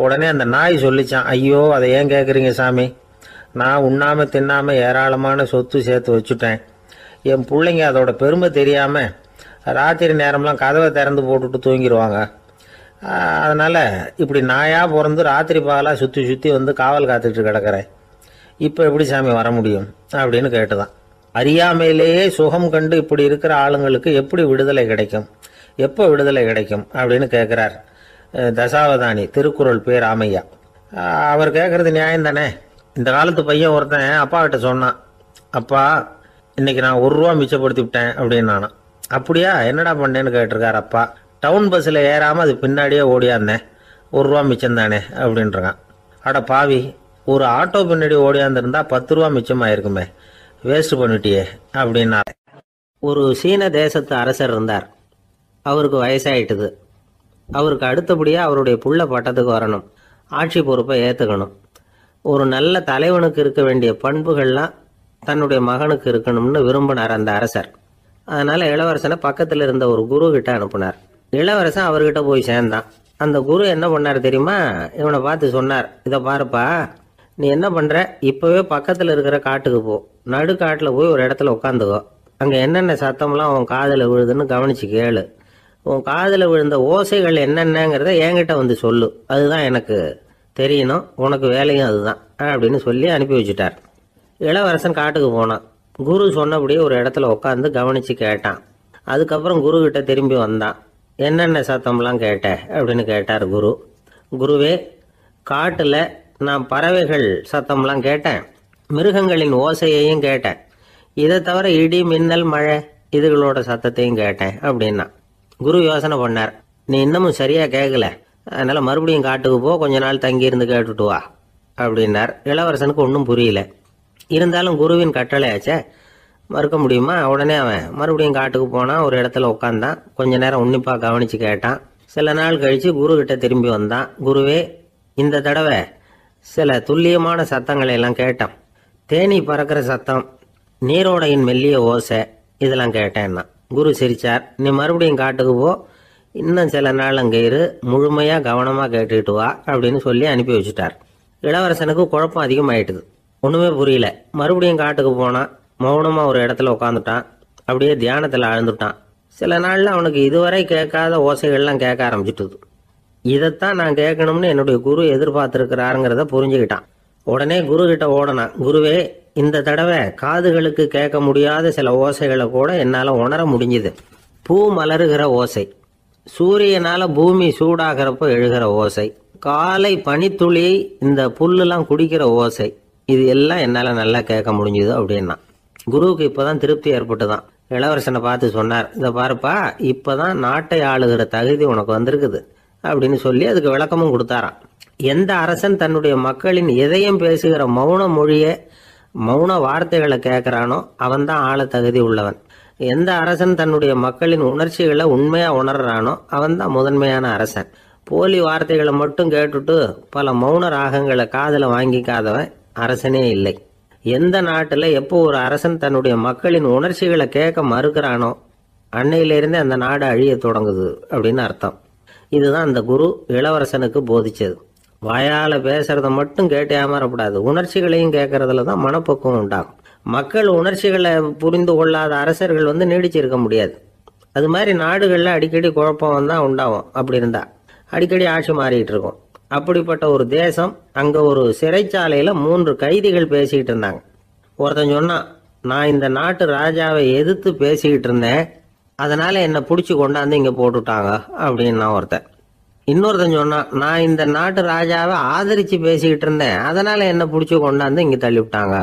உடனே அந்த நாய் சொல்லிச்சான், ஐயோ அதை ஏன் கேட்குறீங்க சாமி, நான் உண்ணாமல் தின்னாமல் ஏராளமான சொத்து சேர்த்து வச்சுட்டேன், என் பிள்ளைங்க அதோட பெருமை தெரியாமல் ராத்திரி நேரம்லாம் கதவை திறந்து போட்டுட்டு தூங்கிடுவாங்க, அதனால் இப்படி நாயாக பிறந்து ராத்திரி பகலாக சுற்றி சுற்றி வந்து காவல் காத்துக்கிட்டு கிடக்கிறேன், இப்போ எப்படி சாமி வர முடியும் அப்படின்னு கேட்டுதான். அறியாமையிலேயே சுகம் கண்டு இப்படி இருக்கிற ஆளுங்களுக்கு எப்படி விடுதலை கிடைக்கும், எப்போ விடுதலை கிடைக்கும் அப்படின்னு கேட்குறார் தசாவதானி, திருக்குறள் பேர் ராமையா. அவர் கேட்குறது நியாயம் தானே. இந்த காலத்து பையன் ஒருத்தன் அப்பா கிட்ட சொன்னான், அப்பா இன்னைக்கு நான் 1 ரூபா மிச்சப்படுத்தி விட்டேன் அப்படின்னு. நானும் அப்படியா என்னடா பண்ணேன்னு கேட்டிருக்கார் அப்பா. டவுன் பஸ்ஸில் ஏறாமல் அது பின்னாடியே ஓடியாந்தேன், 1 ரூபா மிச்சம் தானே அப்படின்றான். அட பாவி, ஒரு ஆட்டோ பின்னாடி ஓடியாந்துருந்தா 10 ரூபா மிச்சமாயிருக்குமே, வேஸ்ட் பண்ணிட்டியே அப்படின்னா. ஒரு சீன தேசத்து அரசர் இருந்தார். அவருக்கு வயசாயிட்டுது. அவருக்கு அடுத்தபடியாக அவருடைய புள்ள பட்டத்துக்கு வரணும், ஆட்சி பொறுப்பை ஏற்றுக்கணும். ஒரு நல்ல தலைவனுக்கு இருக்க வேண்டிய பண்புகள்லாம் தன்னுடைய மகனுக்கு இருக்கணும்னு விரும்பினார் அந்த அரசர். அதனால் இளவரசனை பக்கத்தில் இருந்த ஒரு குரு கிட்ட அனுப்புனார். இளவரசன் அவர்கிட்ட போய் சேர்ந்தான். அந்த குரு என்ன பண்ணார் தெரியுமா, இவனை பார்த்து சொன்னார், இதை பாருப்பா, நீ என்ன பண்ணுற, இப்போவே பக்கத்தில் இருக்கிற காட்டுக்கு போ, நடுக்காட்டில் போய் ஒரு இடத்துல உட்காந்துக்கோ, அங்கே என்னென்ன சத்தம்லாம் உன் காதில் விழுதுன்னு கவனிச்சு கேளு, உன் காதில் விழுந்த ஓசைகள் என்னென்னங்கிறத என்கிட்ட வந்து சொல்லு, அதுதான் எனக்கு தெரியணும், உனக்கு வேலையும் அதுதான் அப்படின்னு சொல்லி அனுப்பி வச்சுட்டார். இளவரசன் காட்டுக்கு போனான். குரு சொன்னபடியே ஒரு இடத்துல உட்காந்து கவனித்து கேட்டான். அதுக்கப்புறம் குரு கிட்ட திரும்பி வந்தான். என்னென்ன சத்தம்லாம் கேட்ட அப்படின்னு கேட்டார் குரு. குருவே, காட்டில் நான் பறவைகள் சத்தம்லாம் கேட்டேன், மிருகங்களின் ஓசையையும் கேட்டேன், இதை தவிர இடி மின்னல் மழை இதுகளோட சத்தத்தையும் கேட்டேன் அப்படின்னா. குரு யோசனை பண்ணார், நீ இன்னமும் சரியாக கேட்கல, அதனால் மறுபடியும் காட்டுக்கு போ, கொஞ்ச நாள் தங்கியிருந்து கேட்டுட்டு வா அப்படின்னார். இளவரசனுக்கு ஒன்றும் புரியல. இருந்தாலும் குருவின் கட்டளையாச்சே, மறுக்க முடியுமா? உடனே அவன் மறுபடியும் காட்டுக்கு போனான். ஒரு இடத்துல உட்காந்தான். கொஞ்ச நேரம் உன்னிப்பாக கவனித்து கேட்டான். சில நாள் கழித்து குரு கிட்ட திரும்பி வந்தான். குருவே, இந்த தடவை சில துல்லியமான சத்தங்களை எல்லாம் கேட்டான். தேனி பறக்கிற சத்தம், நீரோடையின் மெல்லிய ஓசை, இதெல்லாம் கேட்டேன்னா. குரு சிரிச்சார். நீ மறுபடியும் காட்டுக்கு போ, இன்னும் சில நாள் அங்கே இரு, முழுமையாக கவனமாக கேட்டுக்கிட்டு வா அப்படின்னு சொல்லி அனுப்பி வச்சுட்டார். இளவரசனுக்கு குழப்பம் அதிகமாயிட்டுது. ஒன்றுமே புரியல. மறுபடியும் காட்டுக்கு போனான். மௌனமாக ஒரு இடத்துல உட்காந்துட்டான். அப்படியே தியானத்தில் ஆழ்ந்துட்டான். சில நாளில் அவனுக்கு இதுவரை கேட்காத ஓசைகள்லாம் கேட்க ஆரம்பிச்சுட்டுது. இதைத்தான் நான் கேட்கணும்னு என்னுடைய குரு எதிர்பார்த்துருக்கிறாருங்கிறத புரிஞ்சுக்கிட்டான். உடனே குரு கிட்ட ஓடனான். குருவே, இந்த தடவை காதுகளுக்கு கேட்க முடியாத சில ஓசைகளை கூட என்னால் உணர முடிஞ்சுது. பூ மலருகிற ஓசை, சூரியனால பூமி சூடாகிறப்போ எழுகிற ஓசை, காலை பனித்துளி இந்த புல்லுலாம் குடிக்கிற ஓசை, இது எல்லாம் என்னால் நல்லா கேட்க முடிஞ்சுது அப்படின்னா. குருவுக்கு இப்போதான் திருப்தி ஏற்பட்டுதான். இளவரசனை பார்த்து சொன்னார், இதை பாருப்பா, இப்போதான் நாட்டை ஆளுகிற தகுதி உனக்கு வந்திருக்குது அப்படின்னு சொல்லி அதுக்கு விளக்கமும் கொடுத்தாராம். எந்த அரசன் தன்னுடைய மக்களின் இதயம் பேசுகிற மௌன மொழியை, மௌன வார்த்தைகளை கேட்குறானோ அவன்தான் ஆள தகுதி உள்ளவன். எந்த அரசன் தன்னுடைய மக்களின் உணர்ச்சிகளை உண்மையாக உணர்றானோ அவன்தான் முதன்மையான அரசன். போலி வார்த்தைகளை மட்டும் கேட்டுட்டு பல மௌன ராகங்களை காதில் வாங்கிக்காதவன் அரசனே இல்லை. எந்த நாட்டில் எப்போ ஒரு அரசன் தன்னுடைய மக்களின் உணர்ச்சிகளை கேட்க மறுக்கிறானோ அன்னையிலிருந்தே அந்த நாடு அழிய தொடங்குது அப்படின்னு அர்த்தம். இதுதான் அந்த குரு இளவரசனுக்கு போதிச்சது. வாயால் பேசுறத மட்டும் கேட்டு ஏமாறக்கூடாது, உணர்ச்சிகளையும் கேட்கறதுல தான் மனப்பக்குவம் உண்டாகும். மக்கள் உணர்ச்சிகளை புரிந்து கொள்ளாத அரசர்கள் நீடிச்சிருக்க முடியாது. அது மாதிரி நாடுகளில் அடிக்கடி குழப்பம் தான் உண்டாகும். அப்படி இருந்தா அடிக்கடி ஆட்சி மாறிக்கிட்டு இருக்கும். அப்படிப்பட்ட ஒரு தேசம், அங்கே ஒரு சிறைச்சாலையில் 3 கைதிகள் பேசிக்கிட்டு இருந்தாங்க. ஒருத்தன் சொன்னான், நான் இந்த நாட்டு ராஜாவை எதிர்த்து பேசிக்கிட்டு இருந்தேன், அதனால் என்னை பிடிச்சி கொண்டாந்து இங்கே போட்டுட்டாங்க அப்படின்னா ஒருத்தன். இன்னொருத்தன் சொன்னான், நான் இந்த நாட்டு ராஜாவை ஆதரித்து பேசிக்கிட்டு இருந்தேன், அதனால் என்னை பிடிச்சி கொண்டாந்து இங்கே தள்ளிவிட்டாங்க.